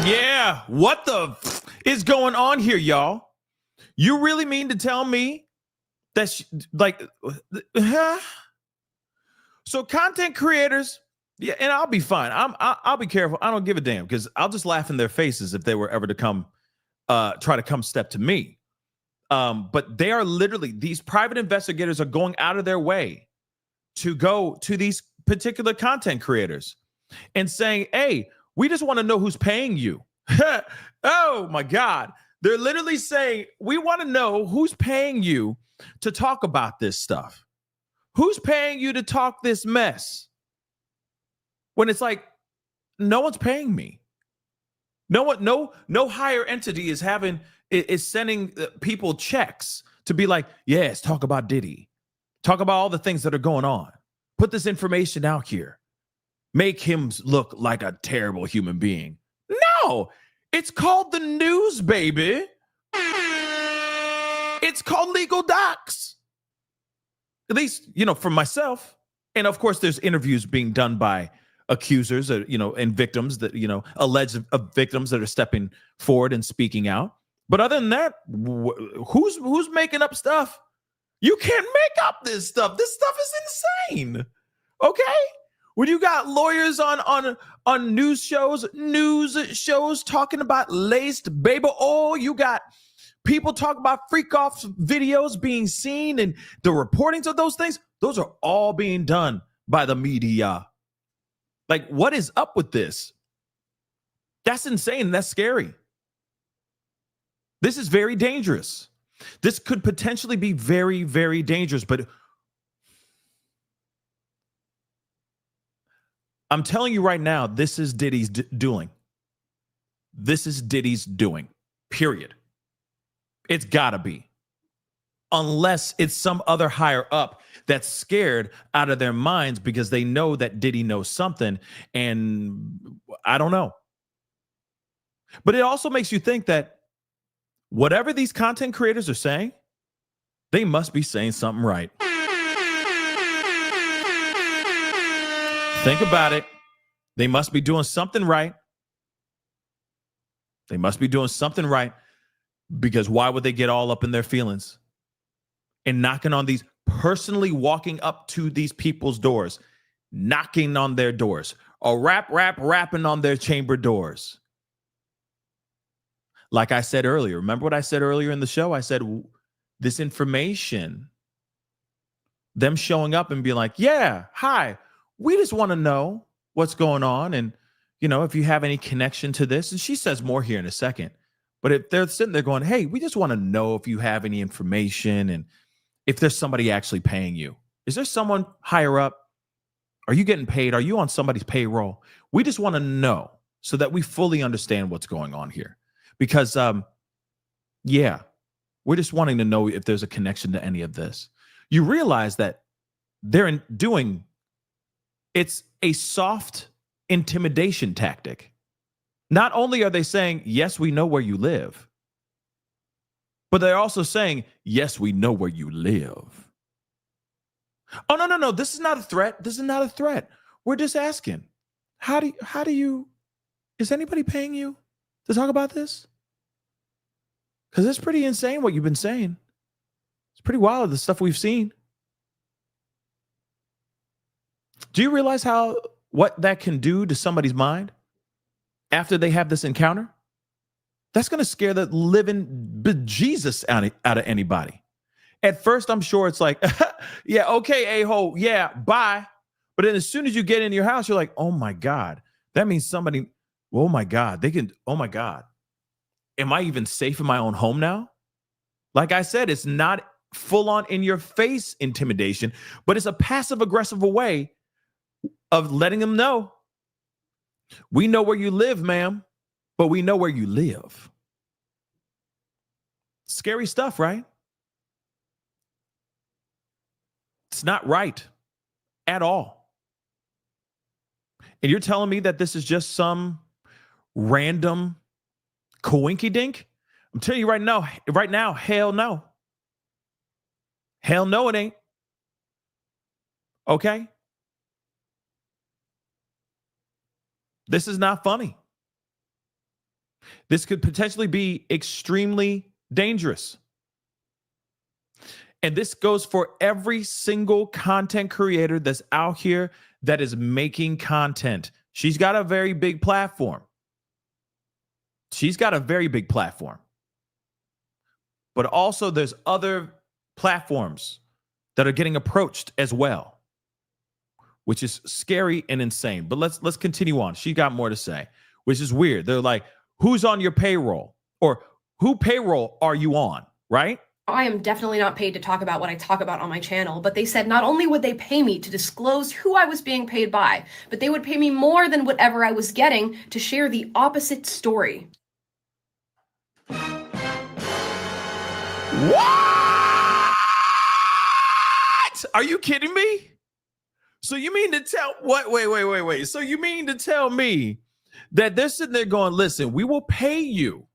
B: yeah, what the is going on here, y'all? You really mean to tell me that huh? So content creators, yeah, and I'll be fine. I'll be careful. I don't give a damn because I'll just laugh in their faces if they were ever to come try to come step to me. But they are literally, these private investigators are going out of their way to go to these particular content creators and saying, hey, we just want to know who's paying you. Oh my God. They're literally saying, we want to know who's paying you to talk about this stuff. Who's paying you to talk this mess? When it's like, no one's paying me. No higher entity is sending people checks to be like, yes, talk about Diddy. Talk about all the things that are going on. Put this information out here. Make him look like a terrible human being. No, it's called the news, baby. It's called legal docs. At least, for myself. And of course, there's interviews being done by accusers, and victims that, alleged victims that are stepping forward and speaking out. But other than that, who's making up stuff? You can't make up this stuff. This stuff is insane. Okay? When you got lawyers on news shows talking about laced baby oil, you got people talk about freak off videos being seen and the reportings of those things. Those are all being done by the media. Like, what is up with this? That's insane. That's scary. This is very dangerous. This could potentially be very, very dangerous, but I'm telling you right now, this is Diddy's doing. This is Diddy's doing, period. It's gotta be. Unless it's some other higher up that's scared out of their minds because they know that Diddy knows something, and I don't know. But it also makes you think that whatever these content creators are saying, they must be saying something right. Think about it. They must be doing something right. They must be doing something right, because why would they get all up in their feelings and knocking on these, personally walking up to these people's doors, knocking on their doors, or rapping on their chamber doors? Like I said earlier, remember what I said earlier in the show? I said this information, them showing up and being like, yeah, hi, we just want to know what's going on. And, if you have any connection to this. And she says more here in a second. But if they're sitting there going, hey, we just want to know if you have any information and if there's somebody actually paying you. Is there someone higher up? Are you getting paid? Are you on somebody's payroll? We just want to know so that we fully understand what's going on here. Because, we're just wanting to know if there's a connection to any of this. You realize that they're doing, it's a soft intimidation tactic. Not only are they saying, yes, we know where you live, but they're also saying, yes, we know where you live. Oh, no. This is not a threat. This is not a threat. We're just asking. How do you, is anybody paying you to talk about this? Because it's pretty insane what you've been saying. It's pretty wild, the stuff we've seen. Do you realize what that can do to somebody's mind after they have this encounter? That's going to scare the living bejesus out of anybody. At first, I'm sure it's like, yeah, okay, a-hole, yeah, bye. But then as soon as you get in your house, you're like, oh my God, that means somebody, oh my God, oh my God. Am I even safe in my own home now? Like I said, it's not full on in your face intimidation, but it's a passive aggressive way of letting them know, we know where you live, ma'am, but we know where you live. Scary stuff, right? It's not right at all. And you're telling me that this is just some random coinky dink? I'm telling you right now, hell no. Hell no, it ain't. Okay? This is not funny. This could potentially be extremely dangerous. And this goes for every single content creator that's out here that is making content. She's got a very big platform. But also there's other platforms that are getting approached as well, which is scary and insane. But let's continue on. She got more to say, which is weird. They're like, who's on your payroll? Or who payroll are you on, right?
C: I am definitely not paid to talk about what I talk about on my channel, but they said not only would they pay me to disclose who I was being paid by, but they would pay me more than whatever I was getting to share the opposite story.
B: What? Are you kidding me? So you mean to tell what? Wait. So you mean to tell me that they're sitting there going, listen, we will pay you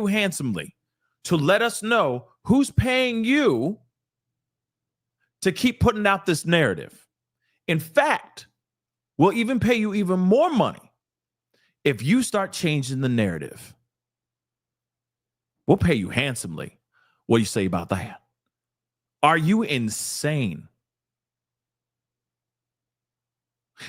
B: handsomely to let us know who's paying you to keep putting out this narrative. In fact, we'll even pay you even more money if you start changing the narrative. We'll pay you handsomely. What do you say about that? Are you insane?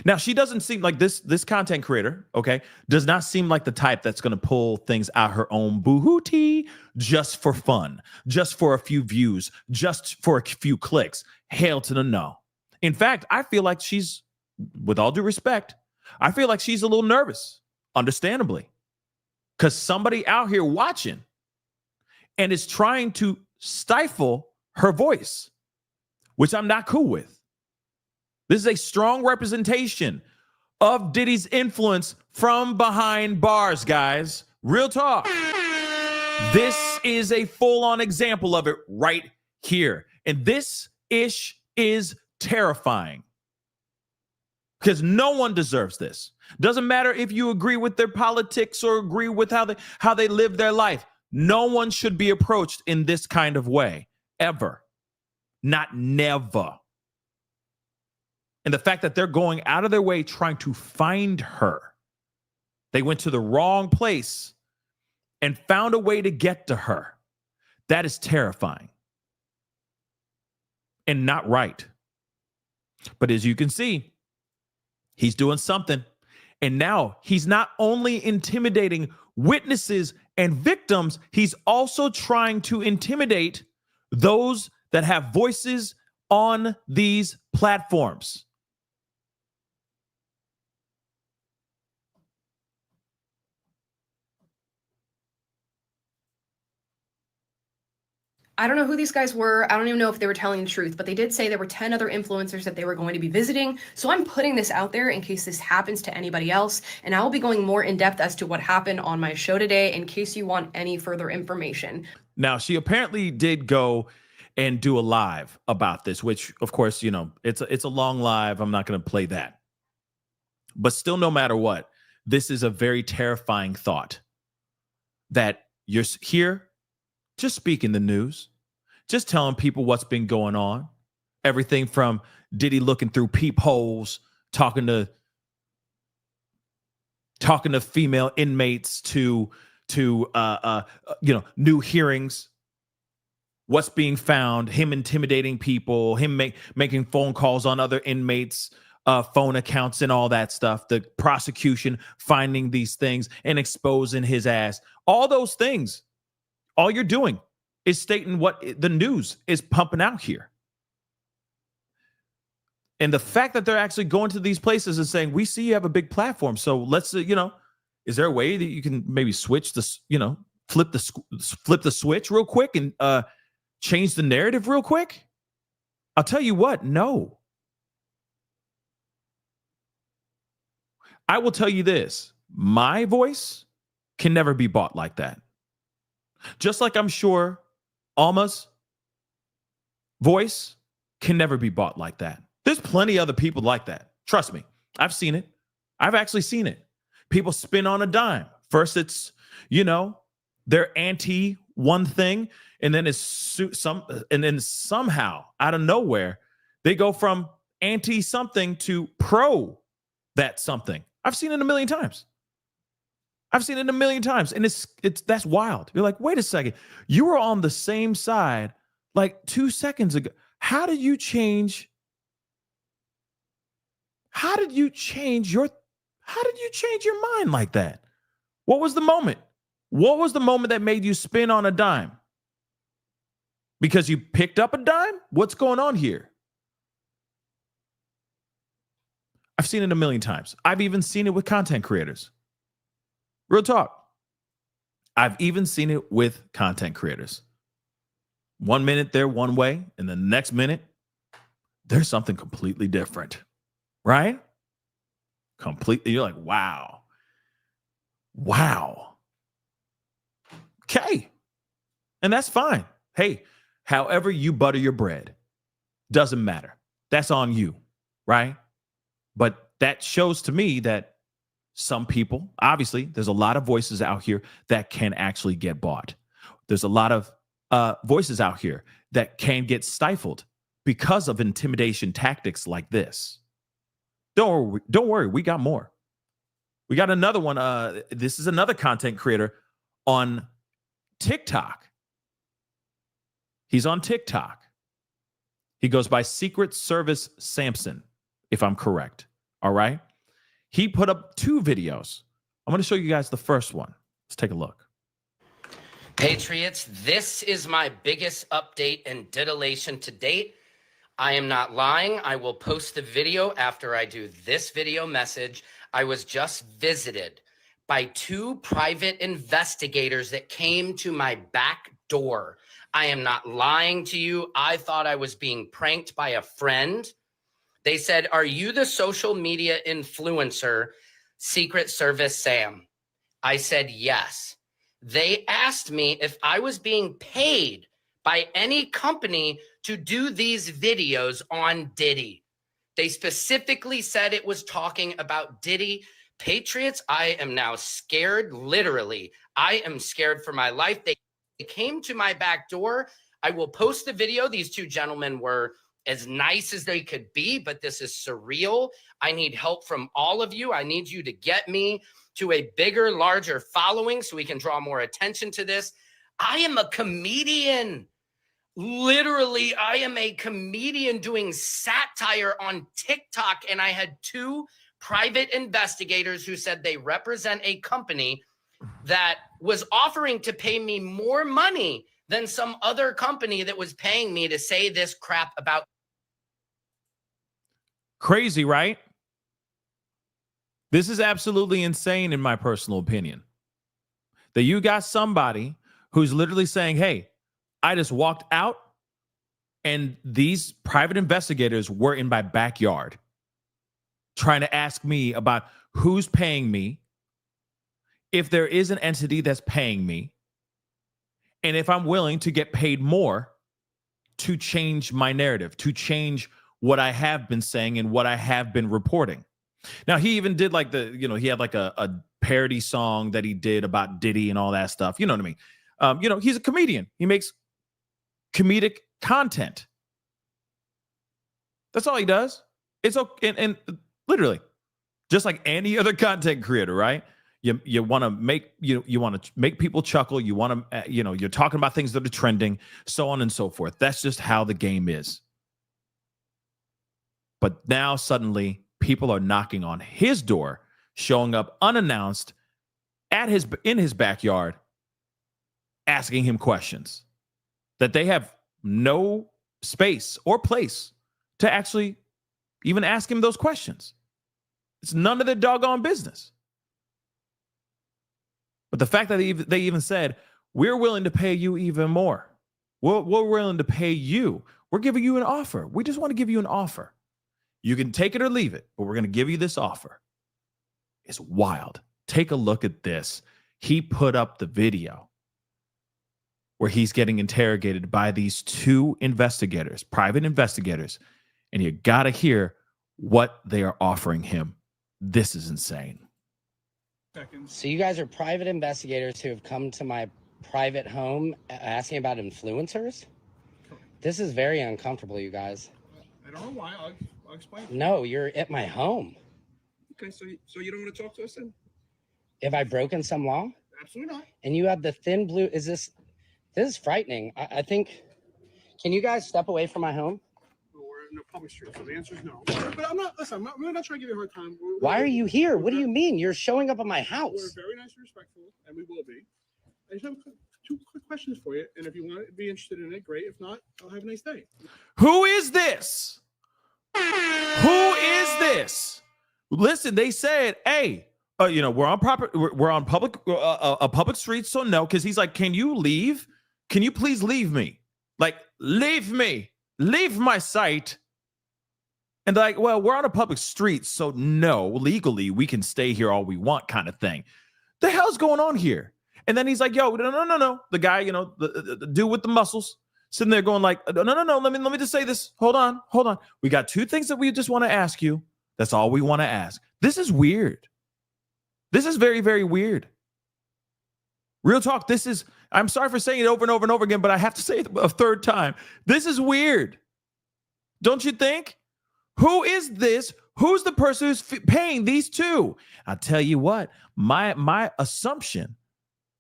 B: Now, she doesn't seem like this content creator, okay, does not seem like the type that's going to pull things out her own boo-hoo-tee just for fun, just for a few views, just for a few clicks. Hell to the no. In fact, I feel like she's, with all due respect, I feel like she's a little nervous, understandably, because somebody out here watching and is trying to stifle her voice, which I'm not cool with. This is a strong representation of Diddy's influence from behind bars, guys. Real talk. This is a full-on example of it right here. And this ish is terrifying because no one deserves this. Doesn't matter if you agree with their politics or agree with how they live their life. No one should be approached in this kind of way, ever. Not never. And the fact that they're going out of their way trying to find her. They went to the wrong place and found a way to get to her. That is terrifying and not right. But as you can see, he's doing something. And now he's not only intimidating witnesses and victims, he's also trying to intimidate those that have voices on these platforms.
C: I don't know who these guys were. I don't even know if they were telling the truth, but they did say there were 10 other influencers that they were going to be visiting. So I'm putting this out there in case this happens to anybody else. And I will be going more in depth as to what happened on my show today in case you want any further information.
B: Now, she apparently did go and do a live about this, which, of course, you know, it's a long live. I'm not going to play that. But still, no matter what, this is a very terrifying thought that you're here just speaking the news, just telling people what's been going on. Everything from Diddy looking through peepholes, talking to talking to female inmates to new hearings, what's being found, him intimidating people, him making phone calls on other inmates' phone accounts and all that stuff, the prosecution finding these things and exposing his ass, all those things, all you're doing is stating what the news is pumping out here. And the fact that they're actually going to these places and saying, we see you have a big platform, so let's, is there a way that you can maybe switch this, flip the switch real quick and change the narrative real quick? I'll tell you what, no. I will tell you this, my voice can never be bought like that. Just like I'm sure Alma's voice can never be bought like that. There's plenty of other people like that. Trust me. I've seen it. I've actually seen it. People spin on a dime. First it's, they're anti one thing, and then somehow out of nowhere, they go from anti something to pro that something. I've seen it a million times. And it's that's wild. You're like, wait a second. You were on the same side like 2 seconds ago. How did you change your mind like that? What was the moment? What was the moment that made you spin on a dime? Because you picked up a dime? What's going on here? I've seen it a million times. I've even seen it with content creators. Real talk. I've even seen it with content creators. 1 minute they're one way, and the next minute there's something completely different. Right? Completely. You're like, wow. Okay. And that's fine. Hey, however you butter your bread, doesn't matter. That's on you. Right? But that shows to me that some people, obviously, there's a lot of voices out here that can actually get bought. There's a lot of voices out here that can get stifled because of intimidation tactics like this. Don't worry, we got more. We got another one. This is another content creator on TikTok. He's on TikTok. He goes by Secret Service Samson, if I'm correct. All right. He put up 2 videos. I'm going to show you guys the first one. Let's take a look.
D: Patriots, this is my biggest update and titillation to date. I am not lying. I will post the video after I do this video message. I was just visited by 2 private investigators that came to my back door. I am not lying to you. I thought I was being pranked by a friend. They said, "Are you the social media influencer, Secret Service Sam?" I said, "Yes." They asked me if I was being paid by any company to do these videos on Diddy. They specifically said it was talking about Diddy. Patriots, I am now scared, literally. I am scared for my life. They came to my back door. I will post the video. These 2 gentlemen were as nice as they could be, but this is surreal. I need help from all of you. I need you to get me to a bigger, larger following so we can draw more attention to this. I am a comedian. Literally, I am a comedian doing satire on TikTok, and I had 2 private investigators who said they represent a company that was offering to pay me more money than some other company that was paying me to say this crap about.
B: Crazy, right? This is absolutely insane in my personal opinion. That you got somebody who's literally saying, hey, I just walked out and these private investigators were in my backyard trying to ask me about who's paying me, if there is an entity that's paying me, and if I'm willing to get paid more to change my narrative, to change what I have been saying and what I have been reporting. Now, he even did like he had like a parody song that he did about Diddy and all that stuff. You know what I mean? He's a comedian. He makes comedic content. That's all he does. It's okay. And literally, just like any other content creator, right? You want to make you want to make people chuckle. You want to you're talking about things that are trending, so on and so forth. That's just how the game is. But now suddenly people are knocking on his door, showing up unannounced in his backyard, asking him questions that they have no space or place to actually even ask him those questions. It's none of their doggone business. But the fact that they even said, we're willing to pay you even more. We're willing to pay you. We're giving you an offer. We just want to give you an offer. You can take it or leave it, but we're going to give you this offer. It's wild. Take a look at this. He put up the video where he's getting interrogated by these two investigators, private investigators, and you got to hear what they are offering him. This is insane.
D: So you guys are private investigators who have come to my private home asking about influencers? This is very uncomfortable, you guys.
E: I don't know why. I'll explain.
D: No, you're at my home.
E: Okay, so you don't want to talk to us then?
D: Have I broken some law?
E: Absolutely not.
D: And you have the thin blue. This is frightening. I think, can you guys step away from my home?
E: We're in a public street, so the answer is no. But I'm not we're not trying to give you a hard time.
D: Why are you here? What do you mean? You're showing up at my house.
E: We're very nice and respectful, and we will be. I just have two quick questions for you, and if you want to be interested in it, great. If not, I'll have a nice day.
B: Who is this? Who is this? Listen, they said, hey, we're on public a public street, so no, because he's like, can you leave? Can you please leave me? Like, leave me. Leave my site. And they're like, well, we're on a public street, so no, legally, we can stay here all we want kind of thing. The hell's going on here? And then he's like, yo, no. The guy, the dude with the muscles, sitting there going like, no. Let me just say this. Hold on. We got two things that we just want to ask you. That's all we want to ask. This is weird. This is very, very weird. Real talk. I'm sorry for saying it over and over and over again, but I have to say it a third time. This is weird. Don't you think? Who is this? Who's the person who's paying these two? I'll tell you what, my assumption,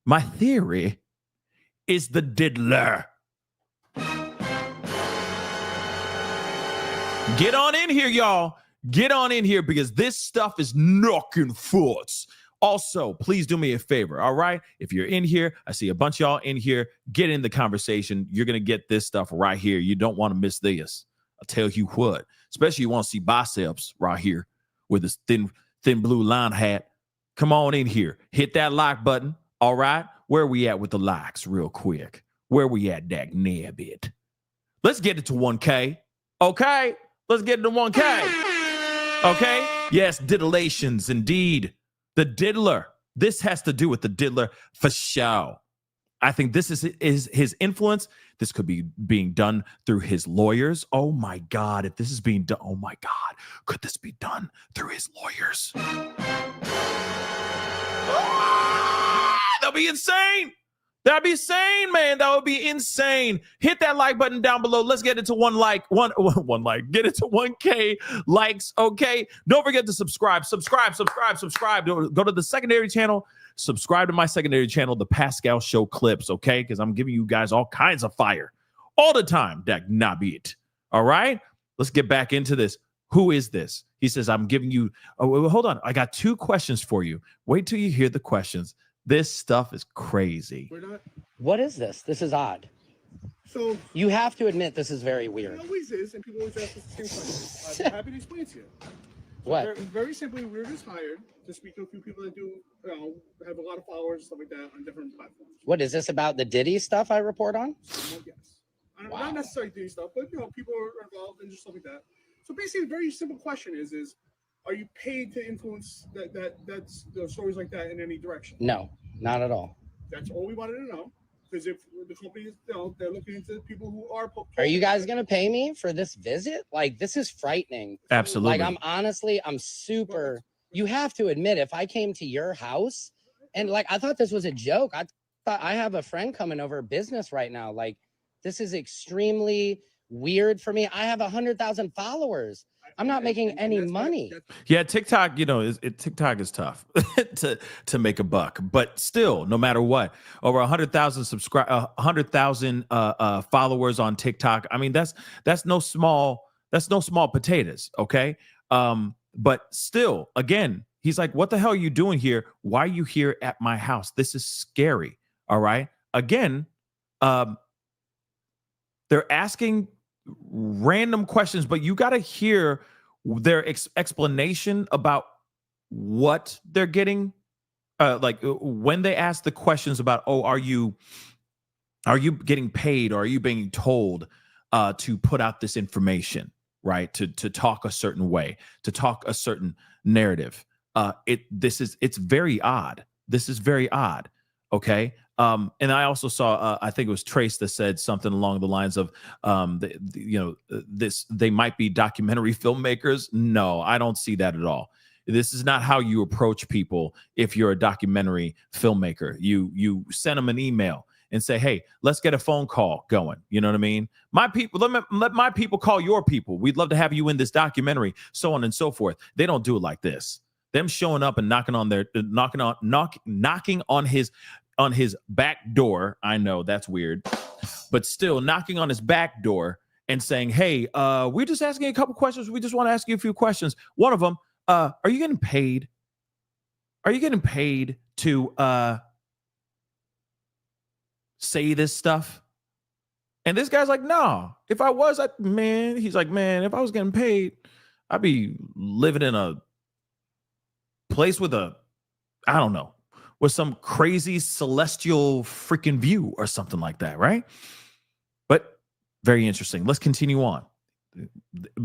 B: my theory is the diddler. Get on in here, y'all. Get on in here because this stuff is knocking foots. Also, please do me a favor, all right? If you're in here, I see a bunch of y'all in here. Get in the conversation. You're going to get this stuff right here. You don't want to miss this. I'll tell you what. Especially you want to see biceps right here with this thin blue line hat. Come on in here. Hit that like button, all right? Where we at with the likes real quick? Where we at, dag nabbit? Let's get it to 1K, okay? Let's get it to 1K, okay? Yes, diddlations, indeed. The diddler. This has to do with the diddler for sure. I think this is his influence. This could be being done through his lawyers. Oh my God, if this is being done, oh my God, could this be done through his lawyers? That'd be insane. That'd be insane, man. That would be insane. Hit that like button down below. Let's get it to one like. Get it to 1K likes, okay? Don't forget to subscribe. Go to the secondary channel. Subscribe to my secondary channel, The Pascal Show Clips, okay? Because I'm giving you guys all kinds of fire all the time. That not be it. All right? Let's get back into this. Who is this? He says, I'm giving you... Oh, hold on. I got 2 questions for you. Wait till you hear the questions. This stuff is crazy.
D: What is this? This is odd.
E: So
D: you have to admit this is very weird.
E: It always is, and people always ask us the same question. I'm happy to explain it to you.
D: What?
E: Very simply, we were just hired to speak to a few people that do, have a lot of followers, stuff like that, on different platforms.
D: What is this about the Diddy stuff I report on?
E: Yes. Not necessarily Diddy stuff, but people are involved and just stuff like that. So basically, the very simple question is are you paid to influence that's stories like that in any direction?
D: No, not at all.
E: That's all we wanted to know. Because if the company is, they're looking into people who are.
D: Are you guys going to pay me for this visit? Like, this is frightening.
B: Absolutely.
D: Like, I'm super. You have to admit, if I came to your house and I thought this was a joke. I thought I have a friend coming over business right now. Like, this is extremely weird for me. I have 100,000 followers.
F: I'm not making any money.
B: Yeah, TikTok, TikTok is tough to make a buck, but still, no matter what, over 100,000 followers on TikTok. I mean, that's no small potatoes, okay? But still, again, he's like, "What the hell are you doing here? Why are you here at my house? This is scary." All right. Again, they're asking random questions, but you got to hear their explanation about what they're getting. Like when they ask the questions about, "Oh, are you getting paid, or are you being told to put out this information, right? To talk a certain way, to talk a certain narrative." It's very odd. This is very odd. Okay. And I also saw, I think it was Trace that said something along the lines of, they might be documentary filmmakers. No, I don't see that at all. This is not how you approach people. If you're a documentary filmmaker, you send them an email and say, "Hey, let's get a phone call going." You know what I mean? My people, let my people call your people. We'd love to have you in this documentary, so on and so forth. They don't do it like this. Them showing up and knocking on his back door. I know that's weird, but still knocking on his back door and saying, "Hey, we're just asking a couple questions. We just want to ask you a few questions." One of them, are you getting paid? Are you getting paid to say this stuff? And this guy's like, "No, if I was, he's like, man, if I was getting paid, I'd be living in a place with with some crazy celestial freaking view or something like that," right? But very interesting. Let's continue on.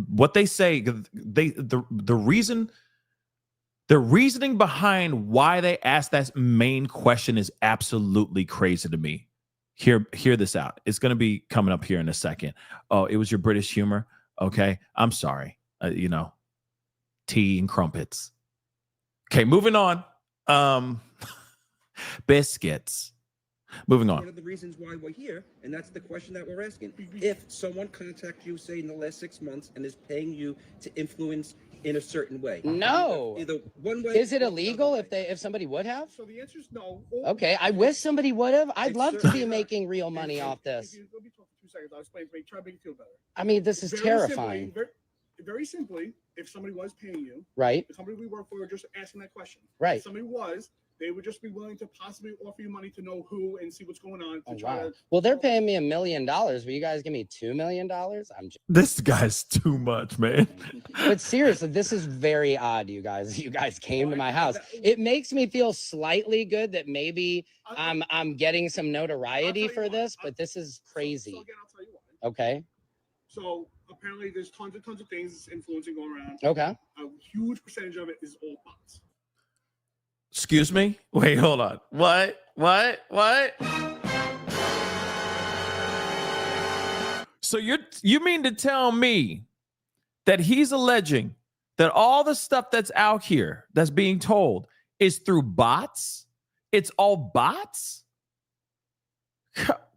B: What they say, the reasoning behind why they asked that main question is absolutely crazy to me. Hear this out. It's going to be coming up here in a second. Oh, it was your British humor. Okay, I'm sorry. Tea and crumpets. Okay, moving on. Biscuits. Moving on.
G: One of the reasons why we're here, and that's the question that we're asking. If someone contacts you, say, in the last 6 months and is paying you to influence in a certain way.
F: No.
G: Either one way.
F: Is it illegal if somebody would have?
E: So the answer is no.
F: Okay, I wish somebody would have. I'd love to be making real money off this.
E: Let me talk for 2 seconds. I'll explain. Try to make you feel better.
F: I mean, this is terrifying.
E: Very simply, if somebody was paying you,
F: right?
E: The company we work for, just asking that question,
F: right?
E: If somebody was, they would just be willing to possibly offer you money to know who and see what's going on.
F: Well, they're paying me $1 million. Will you guys give me $2 million?
B: This guy's too much, man.
F: But seriously, this is very odd, you guys. You guys came to my house. It makes me feel slightly good that maybe I'm getting some notoriety for this, but this is crazy.
E: So again, I'll tell you why.
F: Okay.
E: So apparently, there's tons of things influencing going around.
F: Okay.
E: A huge percentage of it is all bots.
B: Excuse me? Wait, hold on. What? So you mean to tell me that he's alleging that all the stuff that's out here that's being told is through bots? It's all bots?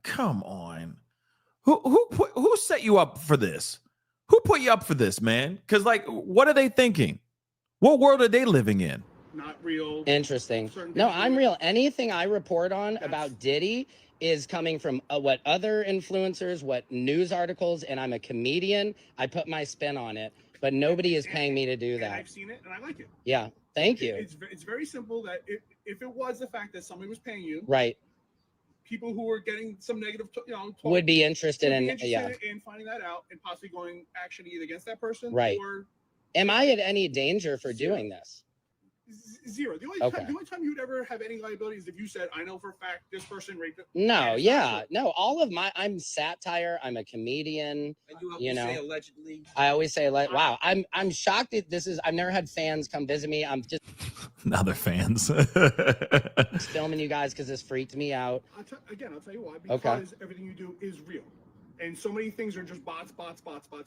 B: Come on. Who set you up for this? Who put you up for this, man? Because, what are they thinking? What world are they living in?
E: Not real.
F: Interesting. No, I'm real. Anything I report on about Diddy is coming from what other influencers, what news articles, and I'm a comedian. I put my spin on it, but nobody is paying me to do that.
E: I've seen it, and I like it.
F: Yeah, thank you.
E: It's very simple that if it was the fact that somebody was paying you,
F: right,
E: people who were getting some negative,
F: would be interested in
E: finding that out and possibly going action either against that person,
F: right?
E: Or
F: am I at any danger for doing this?
E: Zero. The only time you would ever have any liability is if you said, "I know for a fact this person raped it."
F: No, yeah, no. All of I'm satire. I'm a comedian.
G: And you say allegedly.
F: I always say, wow. I'm shocked that this is. I've never had fans come visit me. I'm just
B: now they're fans.
F: Filming you guys because this freaked me out.
E: I'll tell you why. Because everything you do is real. And so many things are just bots.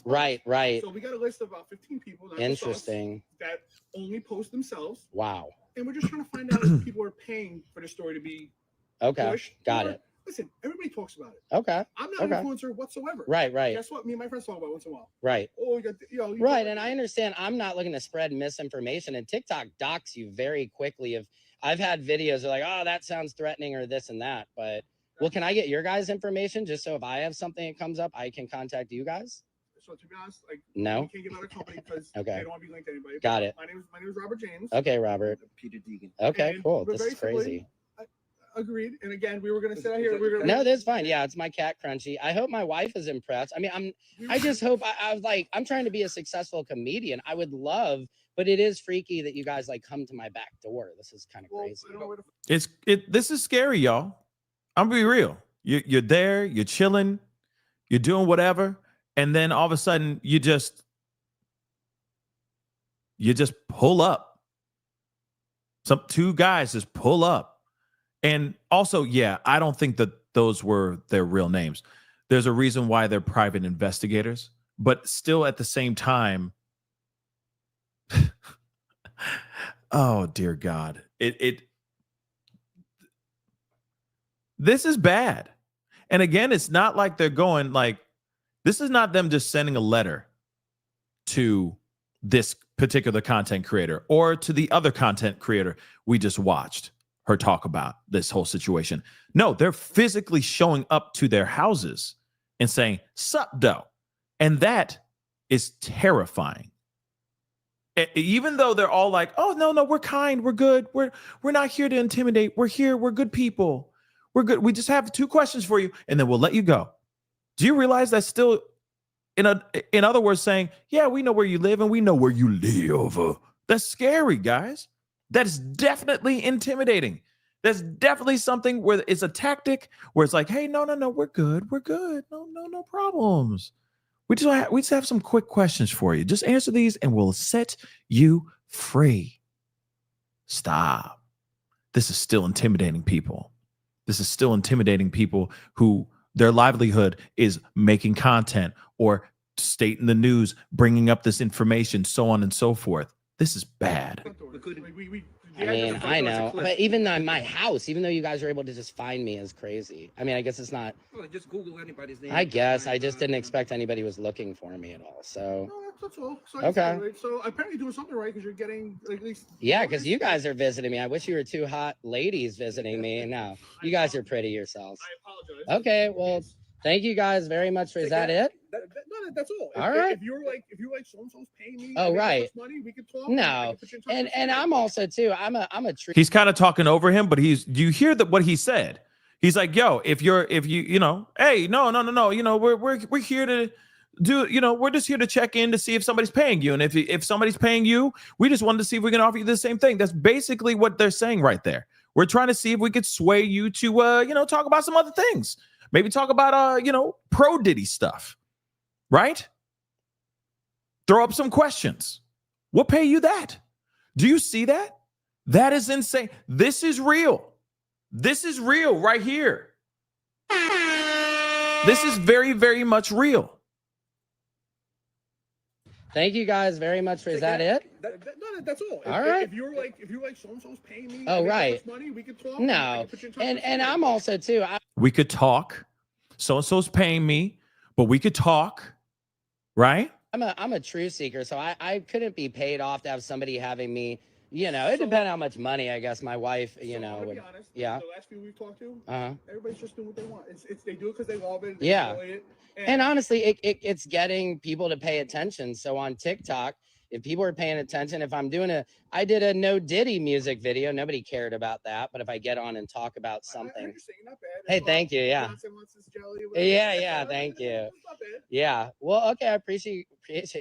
F: Right.
E: So we got a list of about 15 people.
F: Interesting.
E: That only post themselves.
F: Wow.
E: And we're just trying to find out if people are paying for the story to be pushed.
F: Got it.
E: Listen, everybody talks about it.
F: Okay.
E: I'm not an influencer whatsoever.
F: Right.
E: Guess what? Me and my friends talk about it once in a while.
F: Right.
E: Oh, you got,
F: Right. And I understand I'm not looking to spread misinformation, and TikTok docks you very quickly. If I've had videos of like, oh, that sounds threatening or this and that. But well, can I get your guys' information just so if I have something that comes up, I can contact you guys?
E: So to be honest, like
F: no,
E: we can't give out our company because
F: okay.
E: they don't want to be linked to anybody.
F: Got it.
E: My name is Robert James.
F: Okay, Robert.
G: Peter Deegan.
F: Okay,
E: And
F: cool. This is crazy.
E: Agreed. And again, we were gonna sit out here.
F: No, that's fine. Yeah, it's my cat Crunchy. I hope my wife is impressed. I mean, I just hope I was like, I'm trying to be a successful comedian. I would love, but it is freaky that you guys like come to my back door. This is kind of crazy.
B: This is scary, y'all. I'm gonna be real. You're there, you're chilling, you're doing whatever, and then all of a sudden you just pull up. Two guys just pull up. And also, yeah, I don't think that those were their real names. There's a reason why they're private investigators, but still at the same time, oh dear God, this is bad. And again, it's not like they're going like, this is not them just sending a letter to this particular content creator or to the other content creator we just watched her talk about this whole situation. No, they're physically showing up to their houses and saying, sup, doe. And that is terrifying. Even though they're all like, oh, no, we're kind, we're good. We're not here to intimidate. We're here. We're good people. We're good. We just have 2 questions for you, and then we'll let you go. Do you realize that's still, in other words, saying, yeah, we know where you live and we know where you live. That's scary, guys. That is definitely intimidating. That's definitely something where it's a tactic where it's like, hey, no, we're good. We're good. No problems. We just have some quick questions for you. Just answer these and we'll set you free. Stop. This is still intimidating people. This is still intimidating people who their livelihood is making content or stating the news, bringing up this information, so on and so forth. This is bad.
F: I mean, I know, but even in my house, even though you guys are able to just find me is crazy. I mean, I guess it's not.
G: Well, just Google anybody's name.
F: I guess I just didn't expect anybody was looking for me at all. So.
E: No, that's all. So
F: okay.
E: So apparently doing something right because you're getting at least.
F: Yeah, because you guys are visiting me. I wish you were 2 hot ladies visiting me. No, you guys are pretty yourselves.
E: I apologize.
F: Okay, well, thank you guys very much. Is that it?
E: That's all.
F: All right.
E: If you're like so and so's paying me,
F: oh right,
E: money, we could talk.
F: No, and I'm also too. I'm a
B: He's kind of talking over him, but you hear that what he said. He's like, yo, if you hey, no, we're here to do, we're just here to check in to see if somebody's paying you, and if somebody's paying you, we just wanted to see if we can offer you the same thing. That's basically what they're saying right there. We're trying to see if we could sway you to talk about some other things. Maybe talk about pro Diddy stuff. Right? Throw up some questions. We'll pay you that. Do you see that? That is insane. This is real. This is real right here. This is very, very much real.
F: Thank you guys very much. Is that it?
E: That's all.
F: All right.
E: If you're like so and so's paying me,
F: oh right,
E: money, we could talk.
F: No, and I'm also too.
B: We could talk. So and so's paying me, but we could talk. Right?
F: I'm a truth seeker, so I couldn't be paid off to have somebody having me. It depends how much money I guess my wife, would.
E: Be honest,
F: yeah.
E: The last few we've talked to,
F: everybody's
E: just doing what they want. It's they do it because they love it.
F: Yeah.
E: Enjoy it,
F: and honestly, it's getting people to pay attention. So on TikTok, if people are paying attention, if I'm doing I did a no Diddy music video, nobody cared about that. But if I get on and talk about something, hey, thank you. Yeah. Yeah. Thank you. Yeah. Well, okay. I appreciate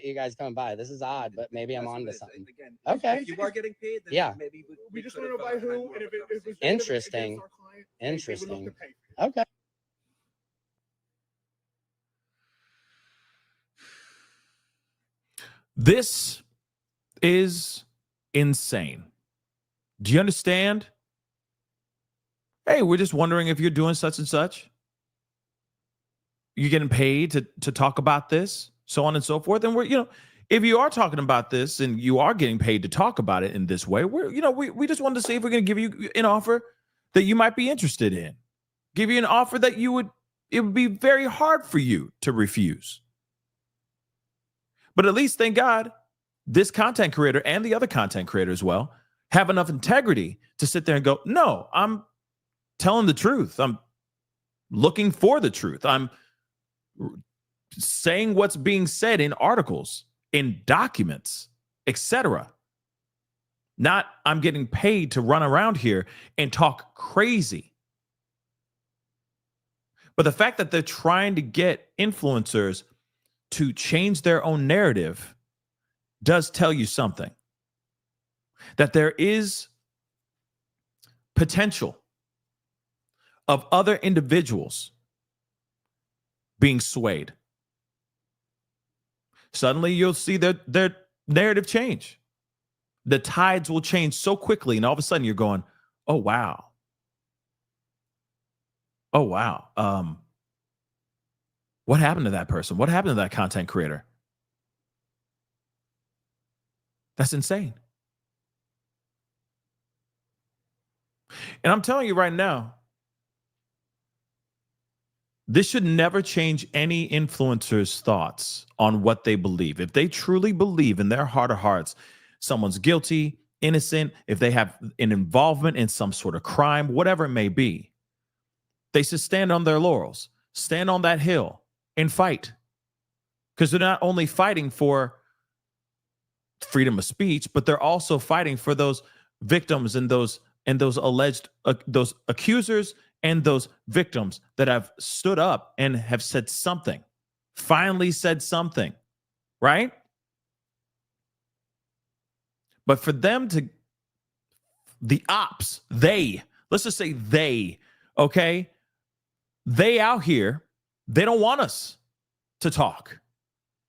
F: you guys coming by. This is odd, but maybe I'm on to something.
G: Again,
F: okay.
G: If you are getting paid, then
F: yeah.
G: Maybe
E: we just want to know by who. And if it's
F: interesting. Interesting. Okay.
B: This is insane. Do you understand? Hey, we're just wondering if you're doing such and such. You're getting paid to talk about this, so on and so forth. And we're, if you are talking about this and you are getting paid to talk about it in this way, we just wanted to see if we're going to give you an offer that you might be interested in. give you an offer that it would be very hard for you to refuse. But at least, thank God, this content creator and the other content creator as well have enough integrity to sit there and go, no, I'm telling the truth. I'm looking for the truth. I'm saying what's being said in articles, in documents, etc. Not I'm getting paid to run around here and talk crazy. But the fact that they're trying to get influencers to change their own narrative does tell you something. That there is potential of other individuals being swayed. Suddenly you'll see their narrative change. The tides will change so quickly, and all of a sudden you're going, oh, wow. Oh, wow. What happened to that person? What happened to that content creator? That's insane. And I'm telling you right now, this should never change any influencer's thoughts on what they believe. If they truly believe in their heart of hearts, someone's guilty, innocent, if they have an involvement in some sort of crime, whatever it may be, they should stand on their laurels, stand on that hill and fight. Because they're not only fighting for freedom of speech, but they're also fighting for those victims and those alleged those accusers and those victims that have stood up and have said something, finally said something, right? But for them to, the ops, let's just say they, okay? They out here, they don't want us to talk.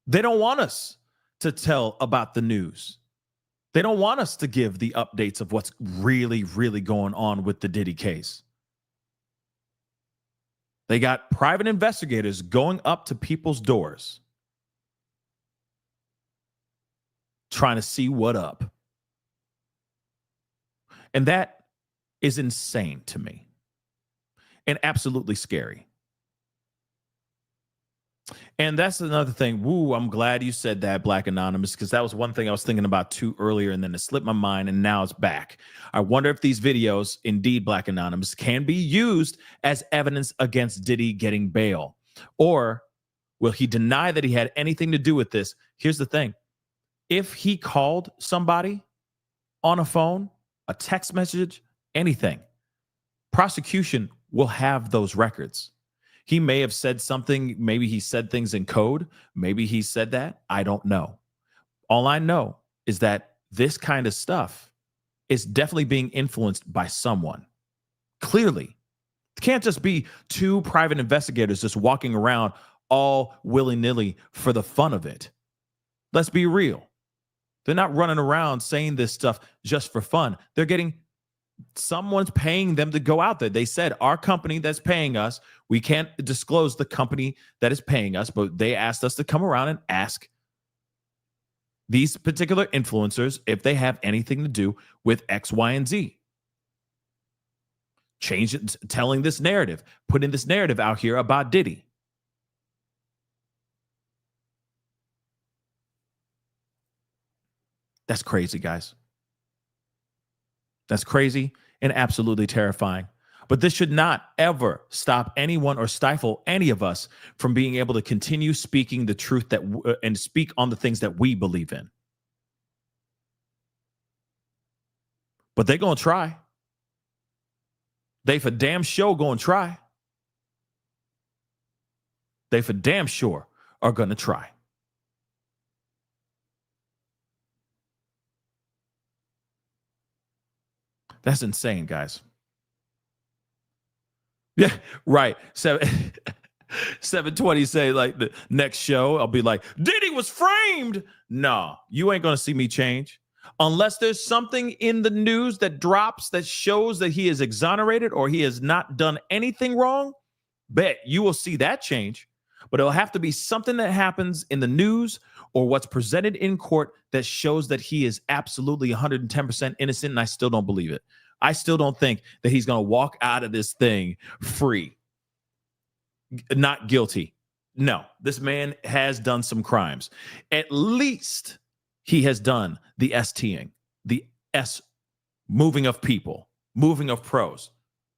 B: They don't want us to tell about the news. They don't want us to give the updates of what's really, really going on with the Diddy case. They got private investigators going up to people's doors, trying to see what up. And that is insane to me and absolutely scary. And that's another thing. Woo, I'm glad you said that, Black Anonymous, because that was one thing I was thinking about too earlier, and then it slipped my mind, and now it's back. I wonder if these videos, indeed, Black Anonymous, can be used as evidence against Diddy getting bail. Or will he deny that he had anything to do with this? Here's the thing. If he called somebody on a phone, a text message, anything, prosecution will have those records. He may have said something. Maybe he said things in code. Maybe he said that. I don't know. All I know is that this kind of stuff is definitely being influenced by someone. Clearly. It can't just be two private investigators just walking around all willy-nilly for the fun of it. Let's be real. They're not running around saying this stuff just for fun. They're getting someone's paying them to go out there. They said, our company that's paying us, we can't disclose the company that is paying us, but they asked us to come around and ask these particular influencers if they have anything to do with X, Y, and Z. Change it, telling this narrative, putting this narrative out here about Diddy. That's crazy, guys. That's crazy and absolutely terrifying. But this should not ever stop anyone or stifle any of us from being able to continue speaking the truth and speak on the things that we believe in. But they're going to try. They for damn sure going to try. They for damn sure are going to try. That's insane, guys. Yeah, right. 720 say like the next show, I'll be like, Diddy was framed. No, you ain't going to see me change. Unless there's something in the news that drops that shows that he is exonerated or he has not done anything wrong, bet you will see that change. But it'll have to be something that happens in the news or what's presented in court that shows that he is absolutely 110% innocent, and I still don't believe it. I still don't think that he's going to walk out of this thing free. not guilty. No, this man has done some crimes. At least he has done the STing, the S moving of people, moving of pros.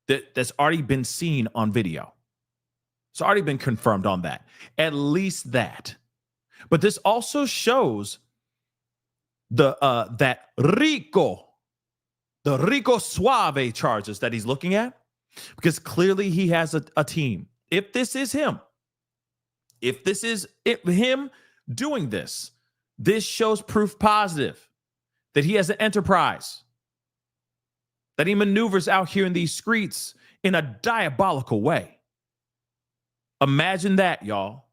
B: That's already been seen on video. It's already been confirmed on that. At least that. But this also shows the Rico Suave charges that he's looking at, because clearly he has a team. If this is him, if this is him doing this, this shows proof positive that he has an enterprise, that he maneuvers out here in these streets in a diabolical way. Imagine that, y'all.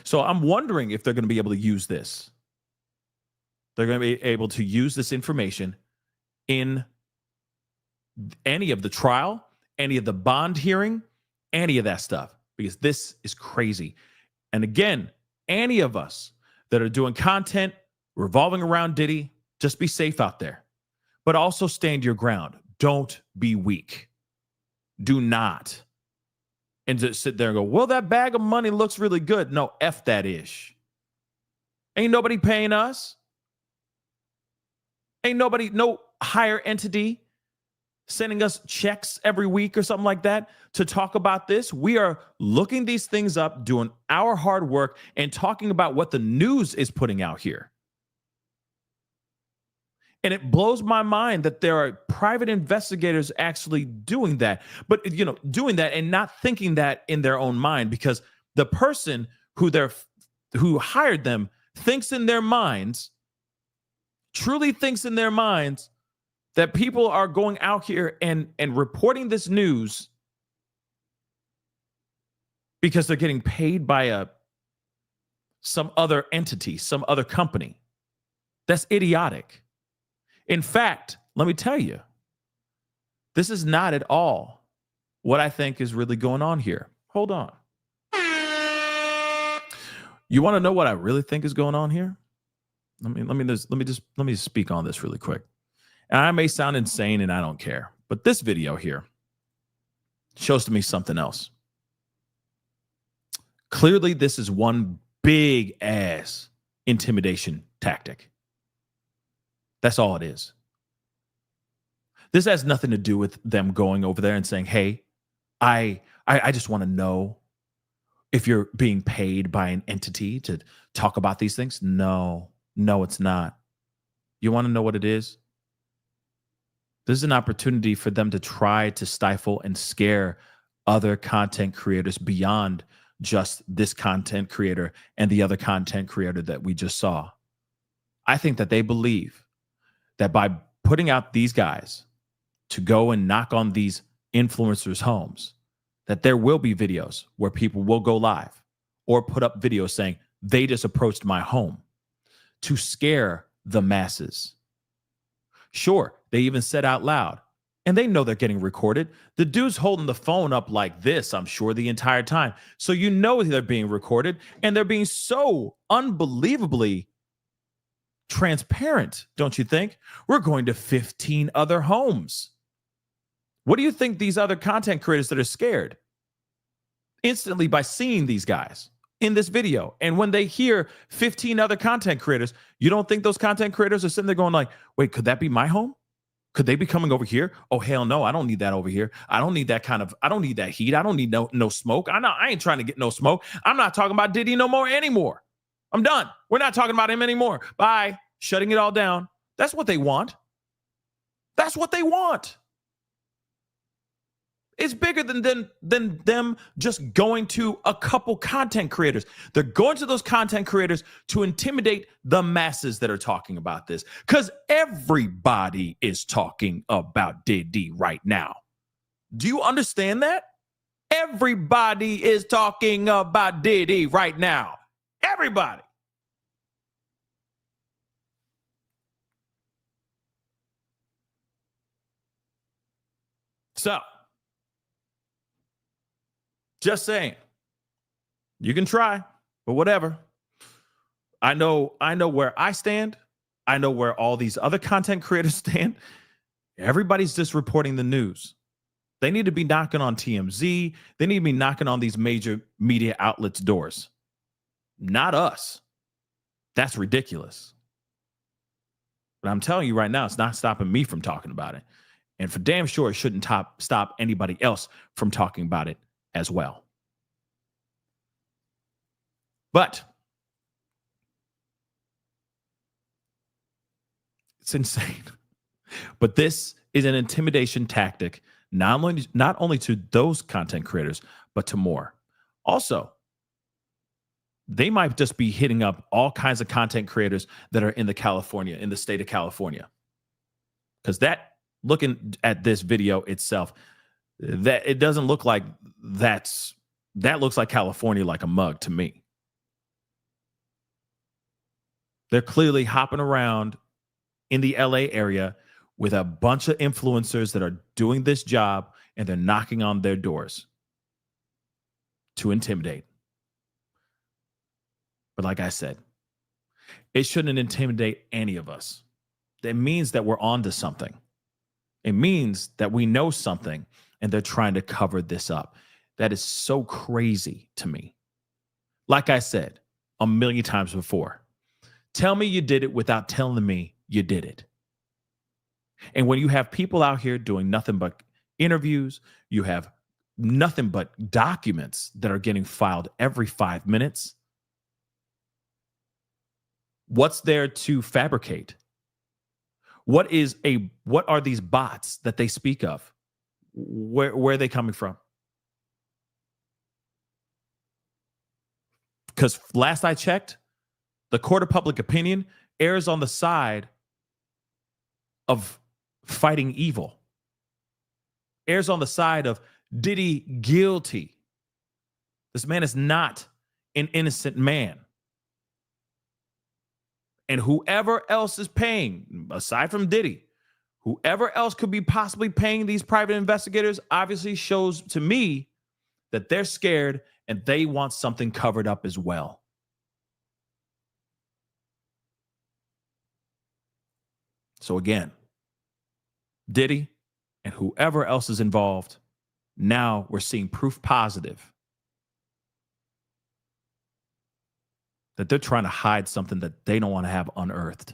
B: So I'm wondering if they're going to be able to use this. They're going to be able to use this information in any of the trial, any of the bond hearing, any of that stuff, because this is crazy. And again, any of us that are doing content revolving around Diddy, just be safe out there, but also stand your ground. Don't be weak. Do not. And just sit there and go, well, that bag of money looks really good. No, F that ish. Ain't nobody paying us. Ain't nobody, no higher entity sending us checks every week or something like that to talk about this. We are looking these things up, doing our hard work, and talking about what the news is putting out here. And it blows my mind that there are private investigators actually doing that, but doing that and not thinking that in their own mind, because the person who hired them thinks in their minds, truly thinks in their minds, that people are going out here and reporting this news because they're getting paid by some other entity, some other company. That's idiotic. In fact, let me tell you, this is not at all what I think is really going on here. Hold on. You want to know what I really think is going on here? Let me just speak on this really quick. And I may sound insane and I don't care, but this video here shows to me something else. Clearly, this is one big ass intimidation tactic. That's all it is. This has nothing to do with them going over there and saying, hey, I just want to know if you're being paid by an entity to talk about these things. No, it's not. You want to know what it is? This is an opportunity for them to try to stifle and scare other content creators beyond just this content creator and the other content creator that we just saw. I think that they believe that by putting out these guys to go and knock on these influencers' homes, that there will be videos where people will go live or put up videos saying they just approached my home to scare the masses. Sure, they even said out loud, and they know they're getting recorded. The dude's holding the phone up like this, I'm sure, the entire time. So you know they're being recorded, and they're being so unbelievably transparent, don't you think? We're going to 15 other homes. What do you think these other content creators that are scared instantly by seeing these guys in this video, and when they hear 15 other content creators, you don't think those content creators are sitting there going like, wait, could that be my home? Could they be coming over here? Oh, hell no, I don't need that over here. I don't need that I don't need that heat. I don't need no smoke. I ain't trying to get no smoke. I'm not talking about Diddy no more anymore. I'm done. We're not talking about him anymore. Bye. Shutting it all down. That's what they want. That's what they want. It's bigger than them just going to a couple content creators. They're going to those content creators to intimidate the masses that are talking about this, because everybody is talking about Diddy right now. Do you understand that? Everybody is talking about Diddy right now. Everybody. So, just saying, you can try, but whatever. I know where I stand. I know where all these other content creators stand. Everybody's just reporting the news. They need to be knocking on TMZ. They need to be knocking on these major media outlets' doors. Not us. That's ridiculous. But I'm telling you right now, it's not stopping me from talking about it. And for damn sure, it shouldn't stop anybody else from talking about it as well. But it's insane. But this is an intimidation tactic, not only to those content creators, but to more. Also, they might just be hitting up all kinds of content creators that are in the state of California. Because looking at this video itself, that it doesn't look like that looks like California like a mug to me. They're clearly hopping around in the LA area with a bunch of influencers that are doing this job, and they're knocking on their doors to intimidate. But like I said, it shouldn't intimidate any of us. That means that we're on to something. It means that we know something, and they're trying to cover this up. That is so crazy to me. Like I said a million times before, tell me you did it without telling me you did it. And when you have people out here doing nothing but interviews, you have nothing but documents that are getting filed every 5 minutes. What's there to fabricate? What are these bots that they speak of? Where are they coming from? Because last I checked, the court of public opinion errs on the side of fighting evil, errs on the side of Diddy guilty. This man is not an innocent man. And whoever else is paying, aside from Diddy, whoever else could be possibly paying these private investigators obviously shows to me that they're scared and they want something covered up as well. So again, Diddy and whoever else is involved, now we're seeing proof positive that they're trying to hide something that they don't want to have unearthed.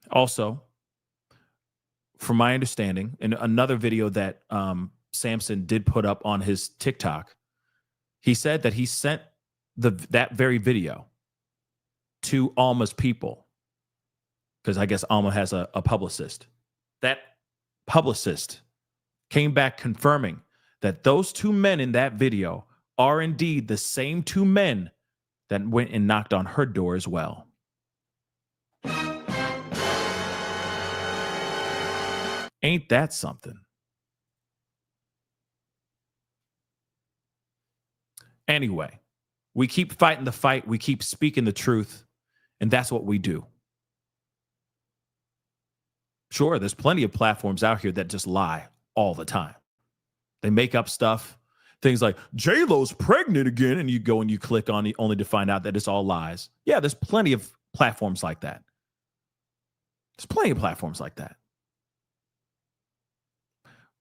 B: Also, from my understanding, in another video that Samson did put up on his TikTok, he said that he sent that very video to Alma's people, because I guess Alma has a publicist. That publicist came back confirming that those two men in that video are indeed the same two men that went and knocked on her door as well. Ain't that something? Anyway, we keep fighting the fight. We keep speaking the truth. And that's what we do. Sure, there's plenty of platforms out here that just lie all the time. They make up stuff. Things like, J-Lo's pregnant again. And you go and you click on it only to find out that it's all lies. Yeah, there's plenty of platforms like that. There's plenty of platforms like that.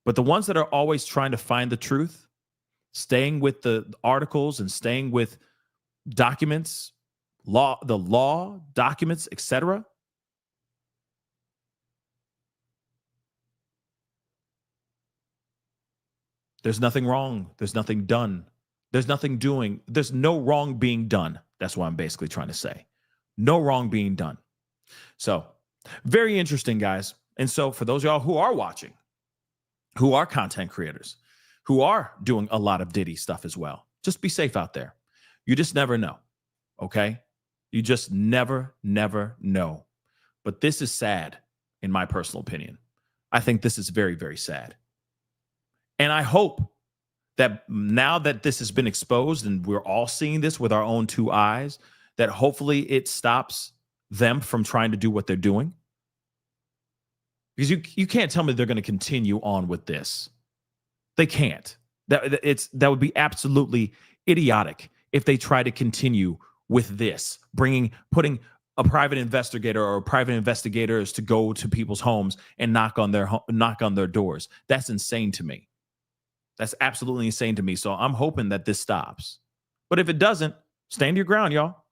B: But the ones that are always trying to find the truth, staying with the articles and staying with documents, the law, documents, etc. There's nothing wrong. There's nothing done. There's nothing doing. There's no wrong being done. That's what I'm basically trying to say. No wrong being done. So, very interesting, guys. And so for those of y'all who are watching, who are content creators, who are doing a lot of Diddy stuff as well, just be safe out there. You just never know, okay? You just never know. But this is sad, in my personal opinion. I think this is very, very sad. And I hope that now that this has been exposed and we're all seeing this with our own two eyes, that hopefully it stops them from trying to do what they're doing. Because you can't tell me they're going to continue on with this. They can't. That would be absolutely idiotic if they try to continue with this, putting a private investigator or private investigators to go to people's homes and knock on their doors. That's insane to me. That's absolutely insane to me. So I'm hoping that this stops. But if it doesn't, stand your ground, y'all.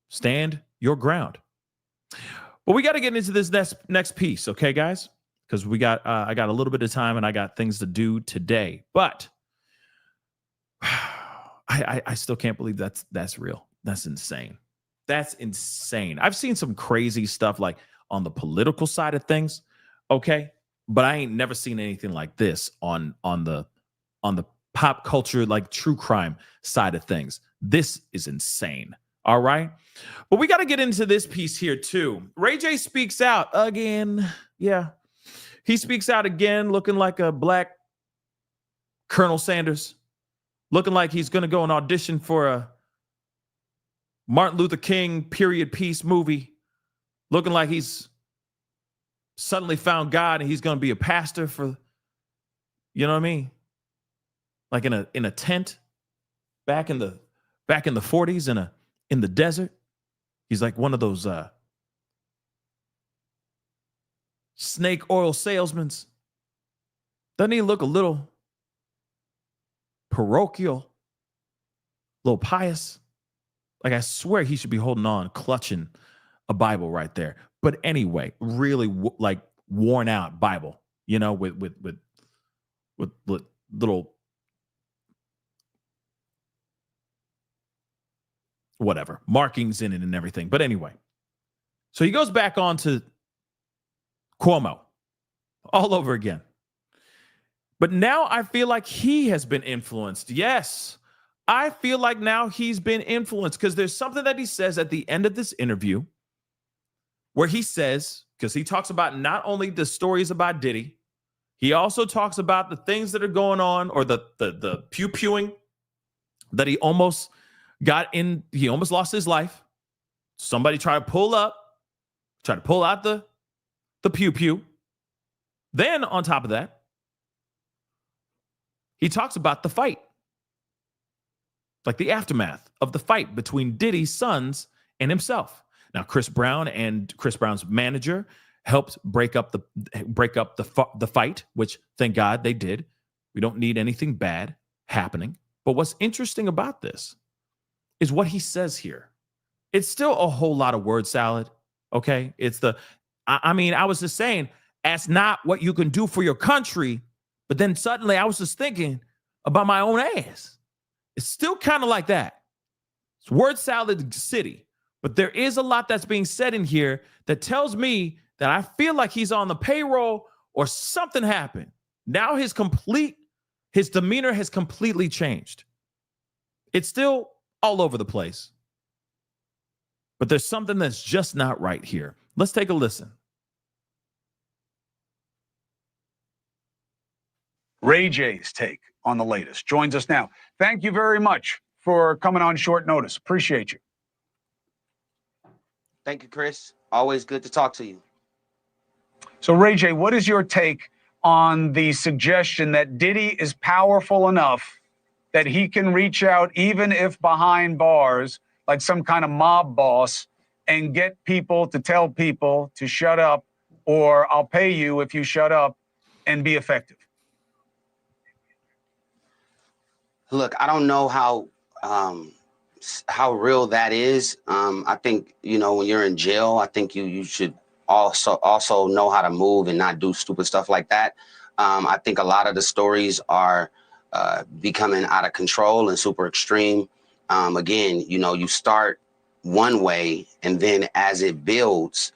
B: Stand your ground. But we got to get into this next piece, okay, guys? Because I got a little bit of time and I got things to do today. But I still can't believe that's real. That's insane. That's insane. I've seen some crazy stuff like on the political side of things, okay? But I ain't never seen anything like this on the pop culture, like true crime side of things. This is insane. All right. But we got to get into this piece here too. Ray J speaks out again. Yeah. He speaks out again, looking like a black Colonel Sanders, looking like he's going to go and audition for a Martin Luther King period piece movie, looking like he's suddenly found God and he's going to be a pastor for, you know what I mean? Like in a tent back in the 40s in the desert. He's like one of those snake oil salesmen. Doesn't he look a little parochial, a little pious? Like, I swear he should be holding on, clutching a Bible right there. But anyway, really like worn out Bible, you know, with little whatever markings in it and everything. But anyway, so he goes back on to Cuomo all over again. But now I feel like he has been influenced. Yes, I feel like now he's been influenced because there's something that he says at the end of this interview where he says, because he talks about not only the stories about Diddy, he also talks about the things that are going on, or the pew-pewing that he almost he almost lost his life. Somebody tried to pull out the pew-pew. Then on top of that, he talks about the fight, like the aftermath of the fight between Diddy's sons and himself. Now, Chris Brown and Chris Brown's manager helped break up the fight, which thank God they did. We don't need anything bad happening. But what's interesting about this is what he says here. It's still a whole lot of word salad. Okay, I was just saying, that's not what you can do for your country. But then suddenly I was just thinking about my own ass. It's still kind of like that. It's word salad city. But there is a lot that's being said in here that tells me that I feel like he's on the payroll or something happened. Now his demeanor has completely changed. It's still all over the place. But there's something that's just not right here. Let's take a listen.
H: Ray J's take on the latest joins us now. Thank you very much for coming on short notice. Appreciate you.
I: Thank you, Chris. Always good to talk to you.
H: So, Ray J, what is your take on the suggestion that Diddy is powerful enough that he can reach out, even if behind bars, like some kind of mob boss, and get people to tell people to shut up, or I'll pay you if you shut up, and be effective?
I: Look, I don't know how real that is. I think, when you're in jail, I think you should also know how to move and not do stupid stuff like that. I think a lot of the stories are becoming out of control and super extreme. Again, you start one way, and then as it builds,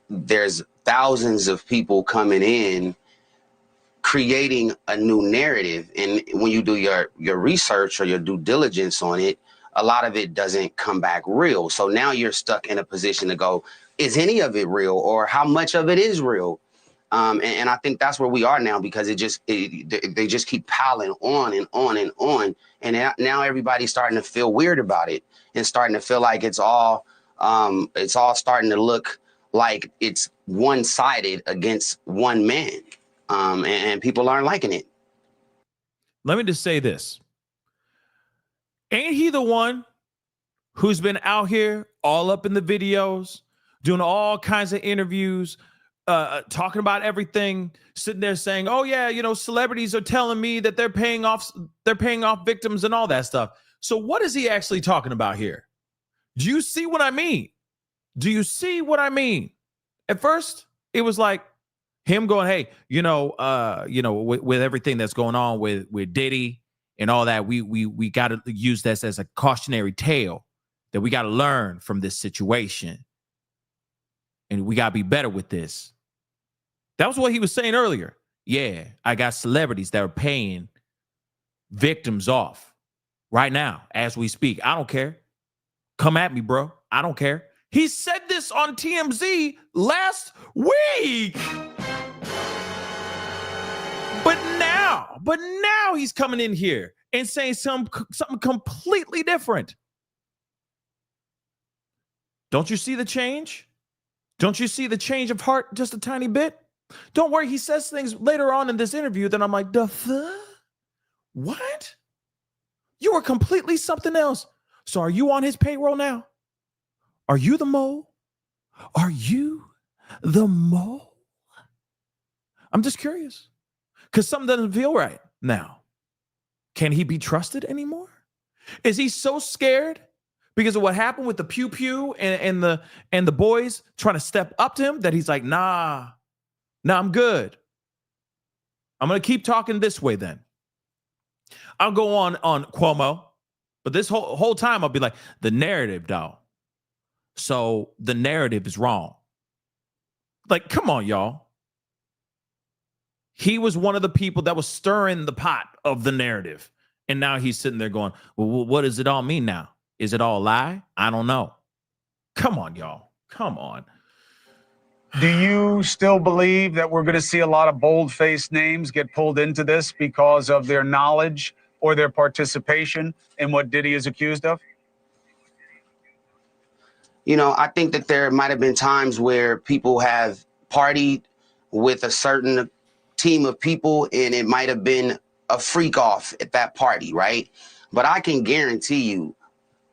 I: there's thousands of people coming in, creating a new narrative. And when you do your research or your due diligence on it, a lot of it doesn't come back real. So now you're stuck in a position to go, is any of it real, or how much of it is real? And I think that's where we are now, because they just keep piling on and on and on. And now everybody's starting to feel weird about it and starting to feel like it's all starting to look like it's one-sided against one man. And people aren't liking it.
B: Let me just say this. Ain't he the one who's been out here all up in the videos doing all kinds of interviews, talking about everything, sitting there saying, "Oh yeah, celebrities are telling me that they're paying off victims and all that stuff." So what is he actually talking about here? Do you see what I mean? Do you see what I mean? At first, it was like him going, "Hey, with everything that's going on with Diddy and all that, we got to use this as a cautionary tale that we got to learn from this situation, and we got to be better with this." That was what he was saying earlier. Yeah, I got celebrities that are paying victims off right now as we speak. I don't care. Come at me, bro. I don't care. He said this on TMZ last week. But now he's coming in here and saying something completely different. Don't you see the change? Don't you see the change of heart just a tiny bit? Don't worry, he says things later on in this interview that I'm like, the fuck? What? You are completely something else. So are you on his payroll now? Are you the mole? Are you the mole? I'm just curious. Because something doesn't feel right now. Can he be trusted anymore? Is he so scared because of what happened with the pew pew and the boys trying to step up to him that he's like, nah, I'm good. I'm going to keep talking this way then. I'll go on Cuomo, but this whole time I'll be like, the narrative, dog. So the narrative is wrong. Like, come on, y'all. He was one of the people that was stirring the pot of the narrative. And now he's sitting there going, well, what does it all mean now? Is it all a lie? I don't know. Come on, y'all. Come on.
H: Do you still believe that we're going to see a lot of bold-faced names get pulled into this because of their knowledge or their participation in what Diddy is accused of?
I: I think that there might have been times where people have partied with a certain team of people and it might have been a freak off at that party, right? But I can guarantee you,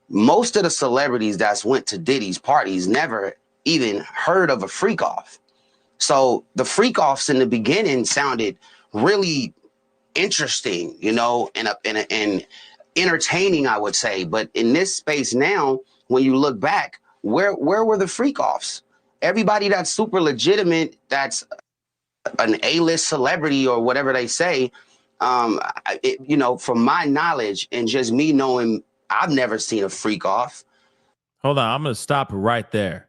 I: most of the celebrities that's went to Diddy's parties never even heard of a freak off. So the freak offs in the beginning sounded really interesting, and entertaining, I would say. But in this space now, when you look back, where were the freak offs? Everybody that's super legitimate, that's an A-list celebrity or whatever they say, from my knowledge and just me knowing, I've never seen a freak off.
B: Hold on, I'm going to stop right there.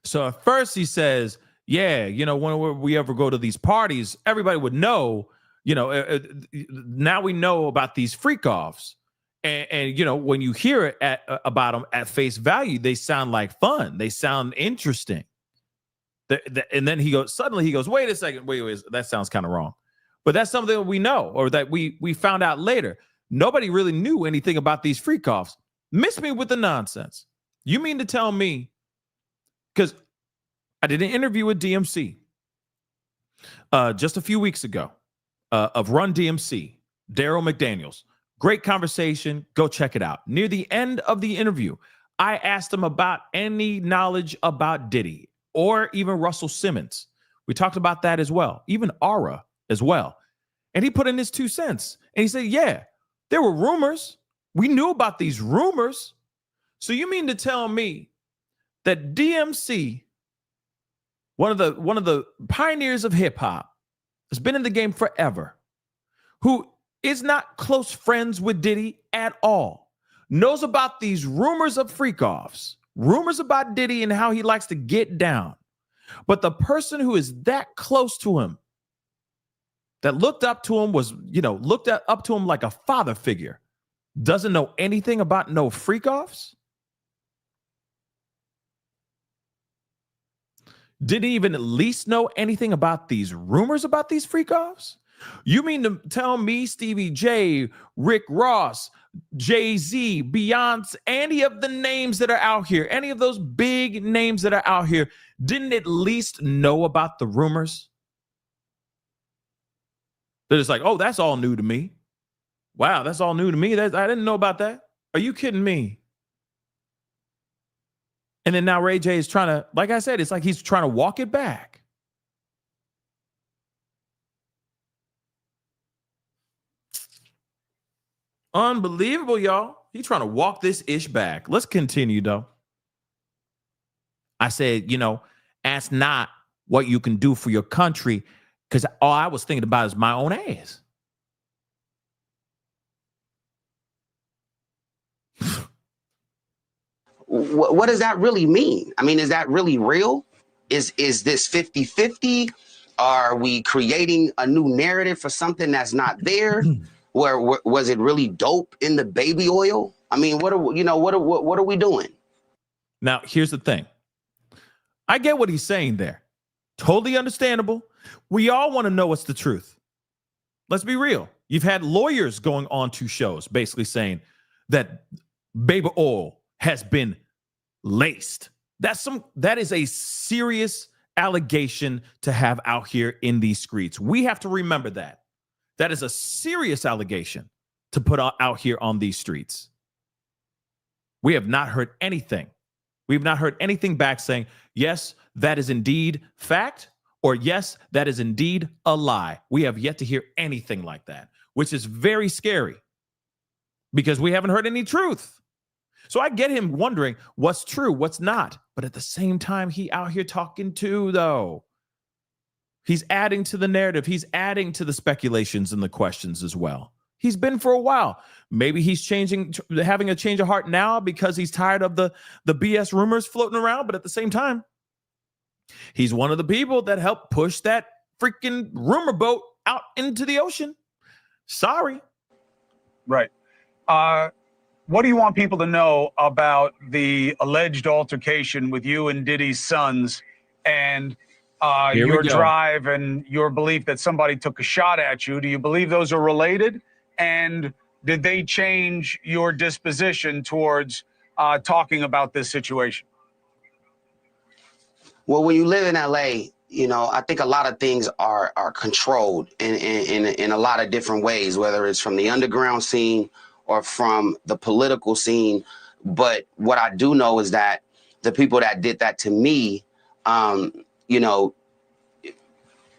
B: So at first he says, yeah, when we ever go to these parties, everybody would know, now we know about these freak offs. And when you hear it about them at face value, they sound like fun. They sound interesting. And then he goes, wait a second, wait, that sounds kind of wrong. But that's something that we know, or that we found out later. Nobody really knew anything about these freak offs. Miss me with the nonsense. You mean to tell me, because I did an interview with DMC just a few weeks ago of Run DMC, Daryl McDaniels. Great conversation. Go check it out. Near the end of the interview, I asked him about any knowledge about Diddy or even Russell Simmons. We talked about that as well, even Aura as well. And he put in his 2 cents. And he said, yeah, there were rumors. We knew about these rumors. So you mean to tell me that DMC, one of the pioneers of hip hop, has been in the game forever, who is not close friends with Diddy at all, knows about these rumors of freak-offs, rumors about Diddy and how he likes to get down. But the person who is that close to him, that looked up to him, up to him like a father figure, doesn't know anything about no freak-offs? Didn't even at least know anything about these rumors about these freak-offs? You mean to tell me Stevie J, Rick Ross, Jay-Z, Beyonce, any of the names that are out here, any of those big names that are out here, didn't at least know about the rumors? They're just like, oh, that's all new to me. Wow, that's all new to me. I didn't know about that. Are you kidding me? And then now Ray J is trying to, like I said, it's like he's trying to walk it back. Unbelievable, y'all. He's trying to walk this ish back. Let's continue, though. I said, ask not what you can do for your country, because all I was thinking about is my own ass.
I: What does that really mean? I mean, is that really real? Is this 50-50? Are we creating a new narrative for something that's not there? Where was it really dope in the baby oil? I mean, what are we doing?
B: Now, here's the thing. I get what he's saying there. Totally understandable. We all want to know what's the truth. Let's be real. You've had lawyers going on to shows basically saying that baby oil has been laced. That is a serious allegation to have out here in these streets. We have to remember that. That is a serious allegation to put out here on these streets. We have not heard anything. We've not heard anything back saying, yes, that is indeed fact, or yes, that is indeed a lie. We have yet to hear anything like that, which is very scary because we haven't heard any truth. So I get him wondering what's true, what's not. But at the same time, he out here talking too, though. He's adding to the narrative. He's adding to the speculations and the questions as well. He's been for a while. Maybe he's having a change of heart now because he's tired of the BS rumors floating around. But at the same time, he's one of the people that helped push that freaking rumor boat out into the ocean. Sorry.
H: Right. What do you want people to know about the alleged altercation with you and Diddy's sons and your drive and your belief that somebody took a shot at you? Do you believe those are related? And did they change your disposition towards talking about this situation?
I: Well, when you live in LA, I think a lot of things are controlled in a lot of different ways, whether it's from the underground scene or from the political scene. But what I do know is that the people that did that to me,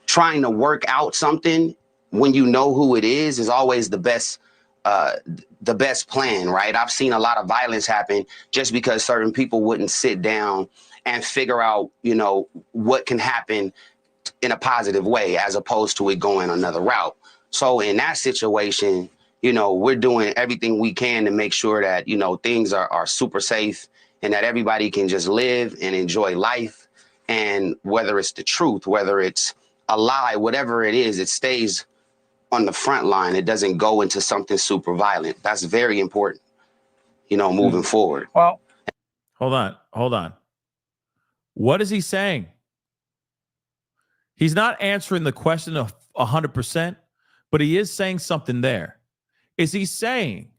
I: trying to work out something when you know who it is always the best plan, right? I've seen a lot of violence happen just because certain people wouldn't sit down and figure out, what can happen in a positive way as opposed to it going another route. So in that situation, we're doing everything we can to make sure that, things are super safe and that everybody can just live and enjoy life. And whether it's the truth, whether it's a lie, whatever it is, it stays on the front line. It doesn't go into something super violent. That's very important, moving forward.
H: Well,
B: hold on. What is he saying? He's not answering the question of 100%, but he is saying something there. Is he saying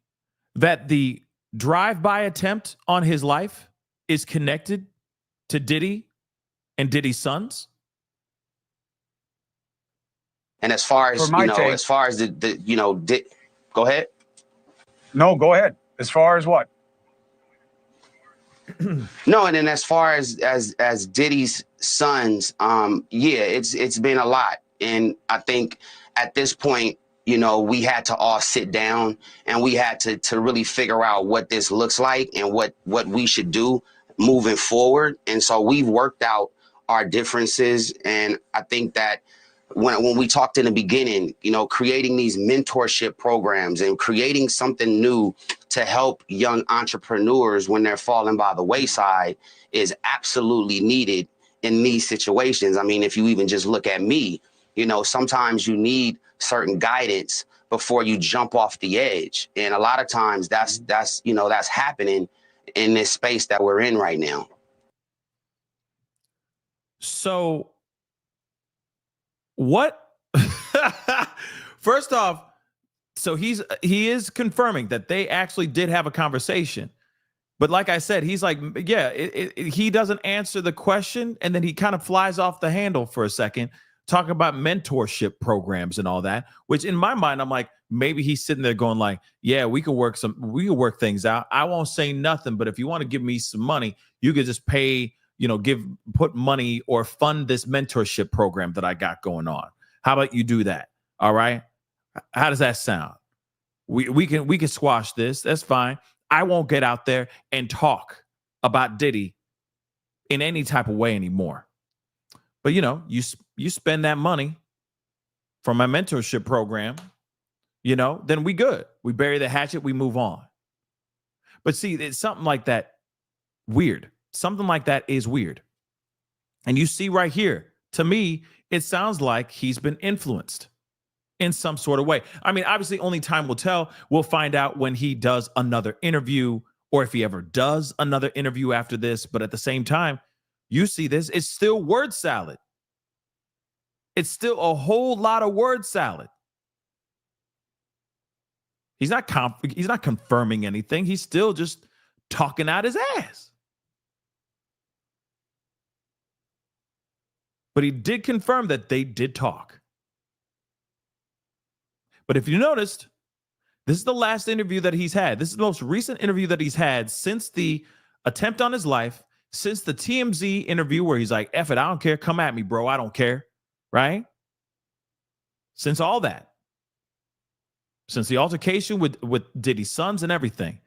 B: that the drive-by attempt on his life is connected to Diddy and Diddy's sons?
I: And as far as, go ahead.
H: No, go ahead. As far as what?
I: No, and then as far as Diddy's sons, it's been a lot. And I think at this point, we had to all sit down and we had to really figure out what this looks like and what we should do moving forward. And so we've worked out our differences. And I think that when we talked in the beginning, creating these mentorship programs and creating something new to help young entrepreneurs when they're falling by the wayside is absolutely needed in these situations. I mean, if you even just look at me, sometimes you need certain guidance before you jump off the edge. And a lot of times that's happening in this space that we're in right now.
B: So what? First off, so he is confirming that they actually did have a conversation. But like I said, he's like, he doesn't answer the question. And then he kind of flies off the handle for a second, talking about mentorship programs and all that, which in my mind, I'm like, maybe he's sitting there going like, yeah, we can work things out. I won't say nothing, but if you want to give me some money, you could just pay, put money or fund this mentorship program that I got going on. How about you do that? All right. How does that sound? We can squash this. That's fine. I won't get out there and talk about Diddy in any type of way anymore. But you spend that money from my mentorship program, then we good. We bury the hatchet, we move on. But see, it's something like that weird. Something like that is weird. And you see right here, to me, it sounds like he's been influenced in some sort of way. I mean, obviously, only time will tell. We'll find out when he does another interview or if he ever does another interview after this. But at the same time, you see this, it's still word salad. It's still a whole lot of word salad. He's not confirming anything. He's still just talking out his ass. But he did confirm that they did talk. But if you noticed, this is the last interview that he's had. This is the most recent interview that he's had since the attempt on his life, since the TMZ interview where he's like, F it, I don't care. Come at me, bro. I don't care. Right? Since all that. Since the altercation with Diddy's sons and everything.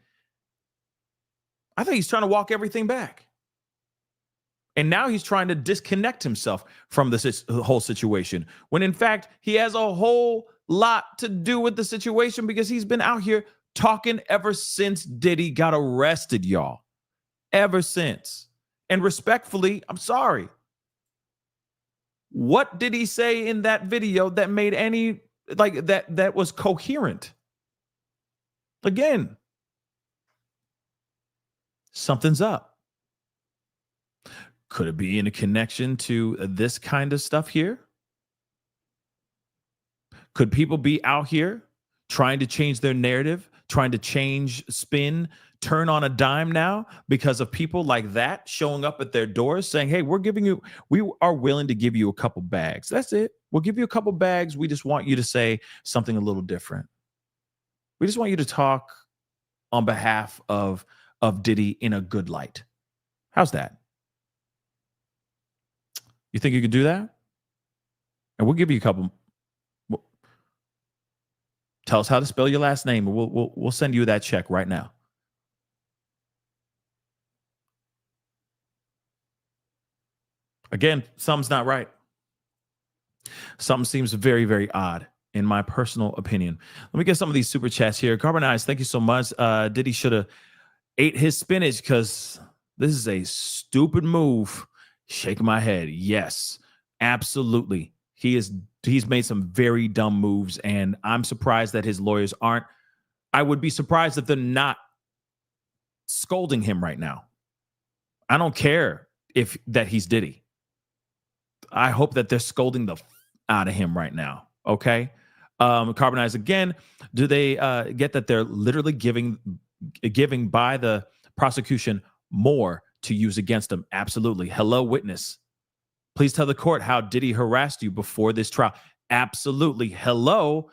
B: I think he's trying to walk everything back. And now he's trying to disconnect himself from this whole situation. When in fact, he has a whole lot to do with the situation because he's been out here talking ever since Diddy got arrested, y'all. Ever since. And respectfully, I'm sorry. What did he say in that video that made any, that was coherent? Again, something's up. Could it be in a connection to this kind of stuff here? Could people be out here trying to change their narrative, trying to change spin, turn on a dime now because of people like that showing up at their doors saying, hey, we are willing to give you a couple bags. That's it. We'll give you a couple bags. We just want you to say something a little different. We just want you to talk on behalf of Diddy in a good light. How's that? You think you could do that? And we'll give you a couple. Tell us how to spell your last name, and we'll send you that check right now. Again, something's not right. Something seems very, very odd, in my personal opinion. Let me get some of these super chats here. Carbonized, thank you so much. Diddy should have ate his spinach because this is a stupid move. Shaking my head. Yes, absolutely. He's made some very dumb moves, and I'm surprised that his lawyers aren't. I would be surprised if they're not scolding him right now. I don't care that he's Diddy. I hope that they're scolding the out of him right now. Okay. Carbonized again. Do they get that they're literally giving by the prosecution more to use against him? Absolutely. Hello, witness. Please tell the court how Diddy harassed you before this trial. Absolutely. Hello.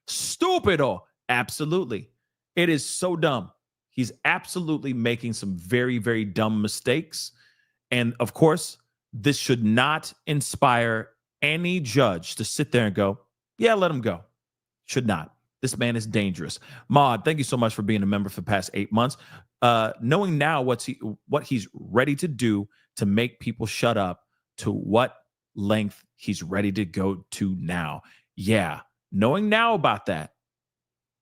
B: Stupido. Absolutely. It is so dumb. He's absolutely making some very, very dumb mistakes. And of course, this should not inspire any judge to sit there and go, yeah, let him go. Should not. This man is dangerous. Maud, thank you so much for being a member for the past 8 months. Knowing now what he's ready to do to make people shut up, to what length he's ready to go to now. Yeah, knowing now about that,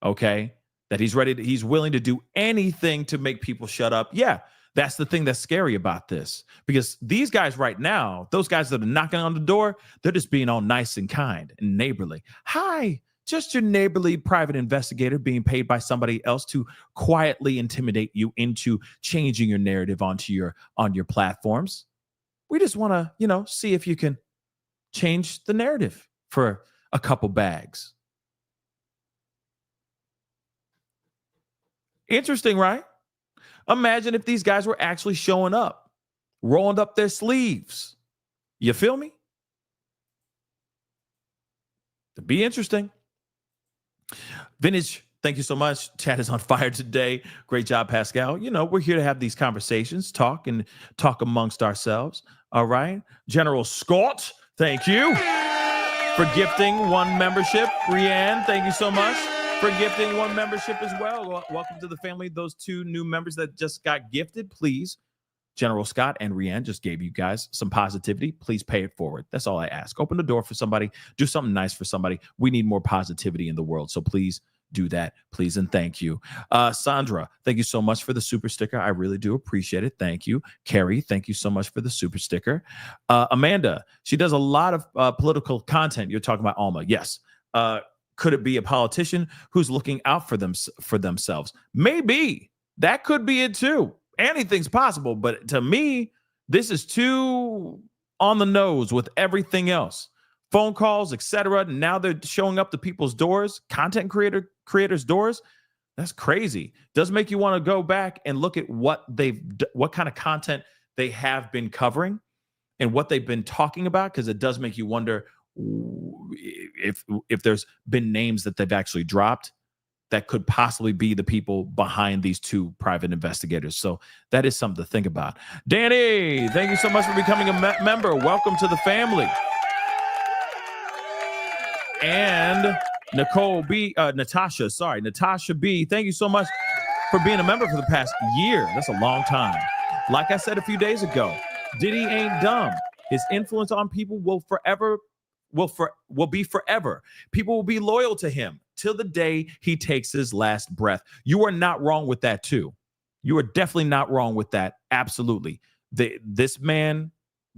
B: okay, that he's willing to do anything to make people shut up. Yeah, that's the thing that's scary about this. Because these guys right now, those guys that are knocking on the door, they're just being all nice and kind and neighborly. Hi, just your neighborly private investigator being paid by somebody else to quietly intimidate you into changing your narrative on your platforms. We just want to, see if you can change the narrative for a couple bags. Interesting, right? Imagine if these guys were actually showing up, rolling up their sleeves. You feel me? It'd be interesting. Vintage, thank you so much. Chat is on fire today. Great job, Pascal. You know, we're here to have these conversations, talk amongst ourselves. All right. General Scott, thank you for gifting one membership. Rianne, thank you so much for gifting one membership as well. Welcome to the family. Those two new members that just got gifted, please. General Scott and Rianne just gave you guys some positivity. Please pay it forward. That's all I ask. Open the door for somebody. Do something nice for somebody. We need more positivity in the world. So please do that. Please and thank you. Sandra, thank you so much for the super sticker. I really do appreciate it. Thank you. Carrie, thank you so much for the super sticker. Amanda, she does a lot of political content. You're talking about Alma. Yes. Could it be a politician who's looking out for themselves? Maybe. That could be it too. Anything's possible, but to me, this is too on the nose with everything else. Phone calls, etc. Now they're showing up to people's doors, content creators' doors. That's crazy. Does make you want to go back and look at what kind of content they have been covering and what they've been talking about, because it does make you wonder if there's been names that they've actually dropped that could possibly be the people behind these two private investigators. So that is something to think about. Danny, thank you so much for becoming a member. Welcome to the family. And Natasha B, thank you so much for being a member for the past year. That's a long time. Like I said a few days ago, Diddy ain't dumb. His influence on people will be forever. People will be loyal to him till the day he takes his last breath. You are not wrong with that too. You are definitely not wrong with that. Absolutely. This man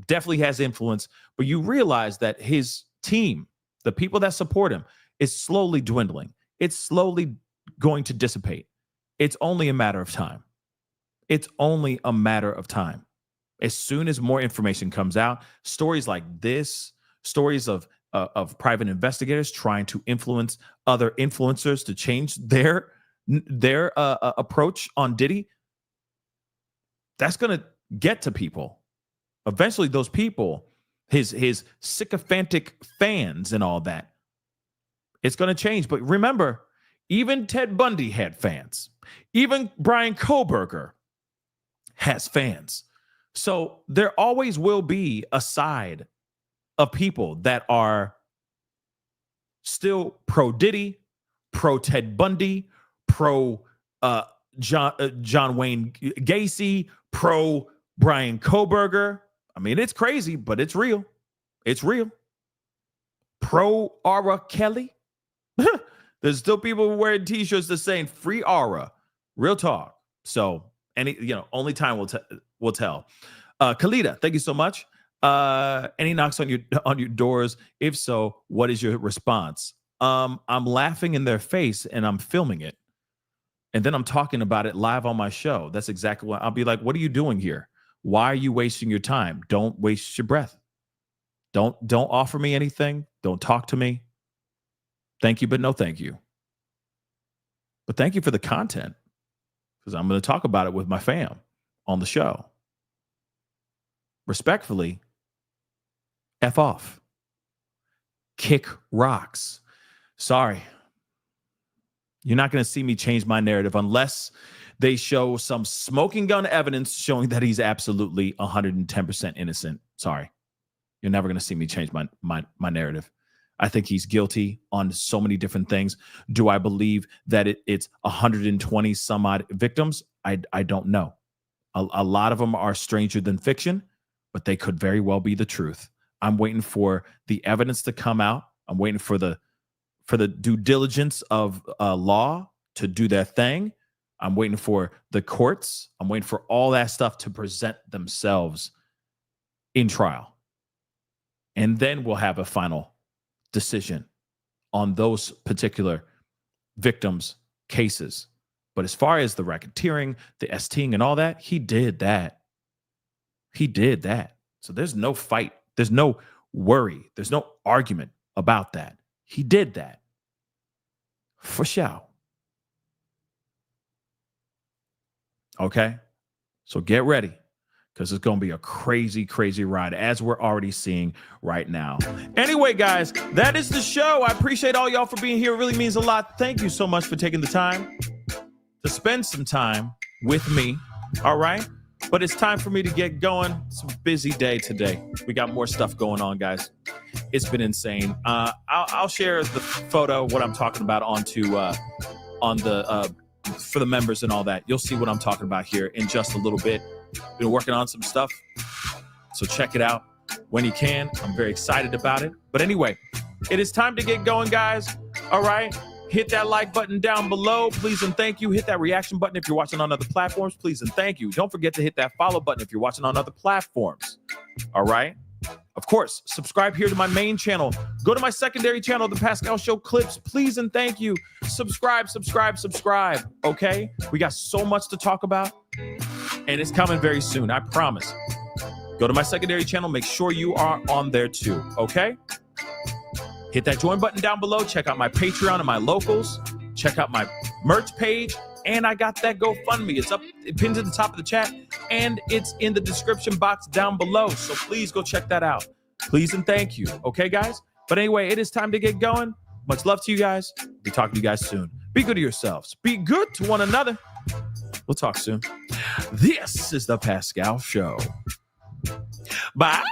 B: definitely has influence, but you realize that his team, the people that support him, is slowly dwindling. It's slowly going to dissipate. It's only a matter of time. It's only a matter of time. As soon as more information comes out, stories like this, stories of private investigators trying to influence other influencers to change their approach on Diddy, that's going to get to people. Eventually, those people, his sycophantic fans and all that, it's going to change. But remember, even Ted Bundy had fans. Even Brian Koberger has fans. So there always will be a side of people that are still pro Diddy, pro Ted Bundy, pro John Wayne Gacy, pro Brian Koberger. I mean, it's crazy, but it's real. It's real. Pro Aura Kelly. There's still people wearing t-shirts that saying free Aura. Real talk. So only time will tell. Khalida, thank you so much. Any knocks on your doors? If so, what is your response? I'm laughing in their face and I'm filming it. And then I'm talking about it live on my show. That's exactly what I'll be like. What are you doing here? Why are you wasting your time? Don't waste your breath. Don't offer me anything. Don't talk to me. Thank you, but no thank you. But thank you for the content, because I'm going to talk about it with my fam on the show. Respectfully, F off. Kick rocks. Sorry. You're not going to see me change my narrative unless they show some smoking gun evidence showing that he's absolutely 110% innocent. Sorry. You're never going to see me change my narrative. I think he's guilty on so many different things. Do I believe that it's 120 some odd victims? I don't know. A lot of them are stranger than fiction, but they could very well be the truth. I'm waiting for the evidence to come out. I'm waiting for the due diligence of law to do their thing. I'm waiting for the courts. I'm waiting for all that stuff to present themselves in trial. And then we'll have a final decision on those particular victims' cases. But as far as the racketeering, the STing and all that, he did that. He did that. So there's no fight. There's no worry. There's no argument about that. He did that. For sure. Okay? So get ready, because it's going to be a crazy, crazy ride, as we're already seeing right now. Anyway, guys, that is the show. I appreciate all y'all for being here. It really means a lot. Thank you so much for taking the time to spend some time with me. All right? But it's time for me to get going. It's a busy day today. We got more stuff going on, guys. It's been insane. I'll share the photo, what I'm talking about, for the members and all that. You'll see what I'm talking about here in just a little bit. Been working on some stuff, so check it out when you can. I'm very excited about it. But anyway, it is time to get going, guys. All right, hit that like button down below, please and thank you. Hit that reaction button if you're watching on other platforms, please and thank you. Don't forget to hit that follow button if you're watching on other platforms. All right, of course, subscribe here to my main channel. Go to my secondary channel, The Pascal Show Clips, please and thank you. Subscribe. Okay, we got so much to talk about, and it's coming very soon, I promise. Go to my secondary channel, make sure you are on there too, okay? Hit that join button down below. Check out my Patreon and my locals. Check out my merch page, and I got that GoFundMe. It's up, it pinned to the top of the chat, and it's in the description box down below. So please go check that out. Please and thank you. Okay, guys? But anyway, it is time to get going. Much love to you guys. Be talking to you guys soon. Be good to yourselves. Be good to one another. We'll talk soon. This is The Pascal Show. Bye.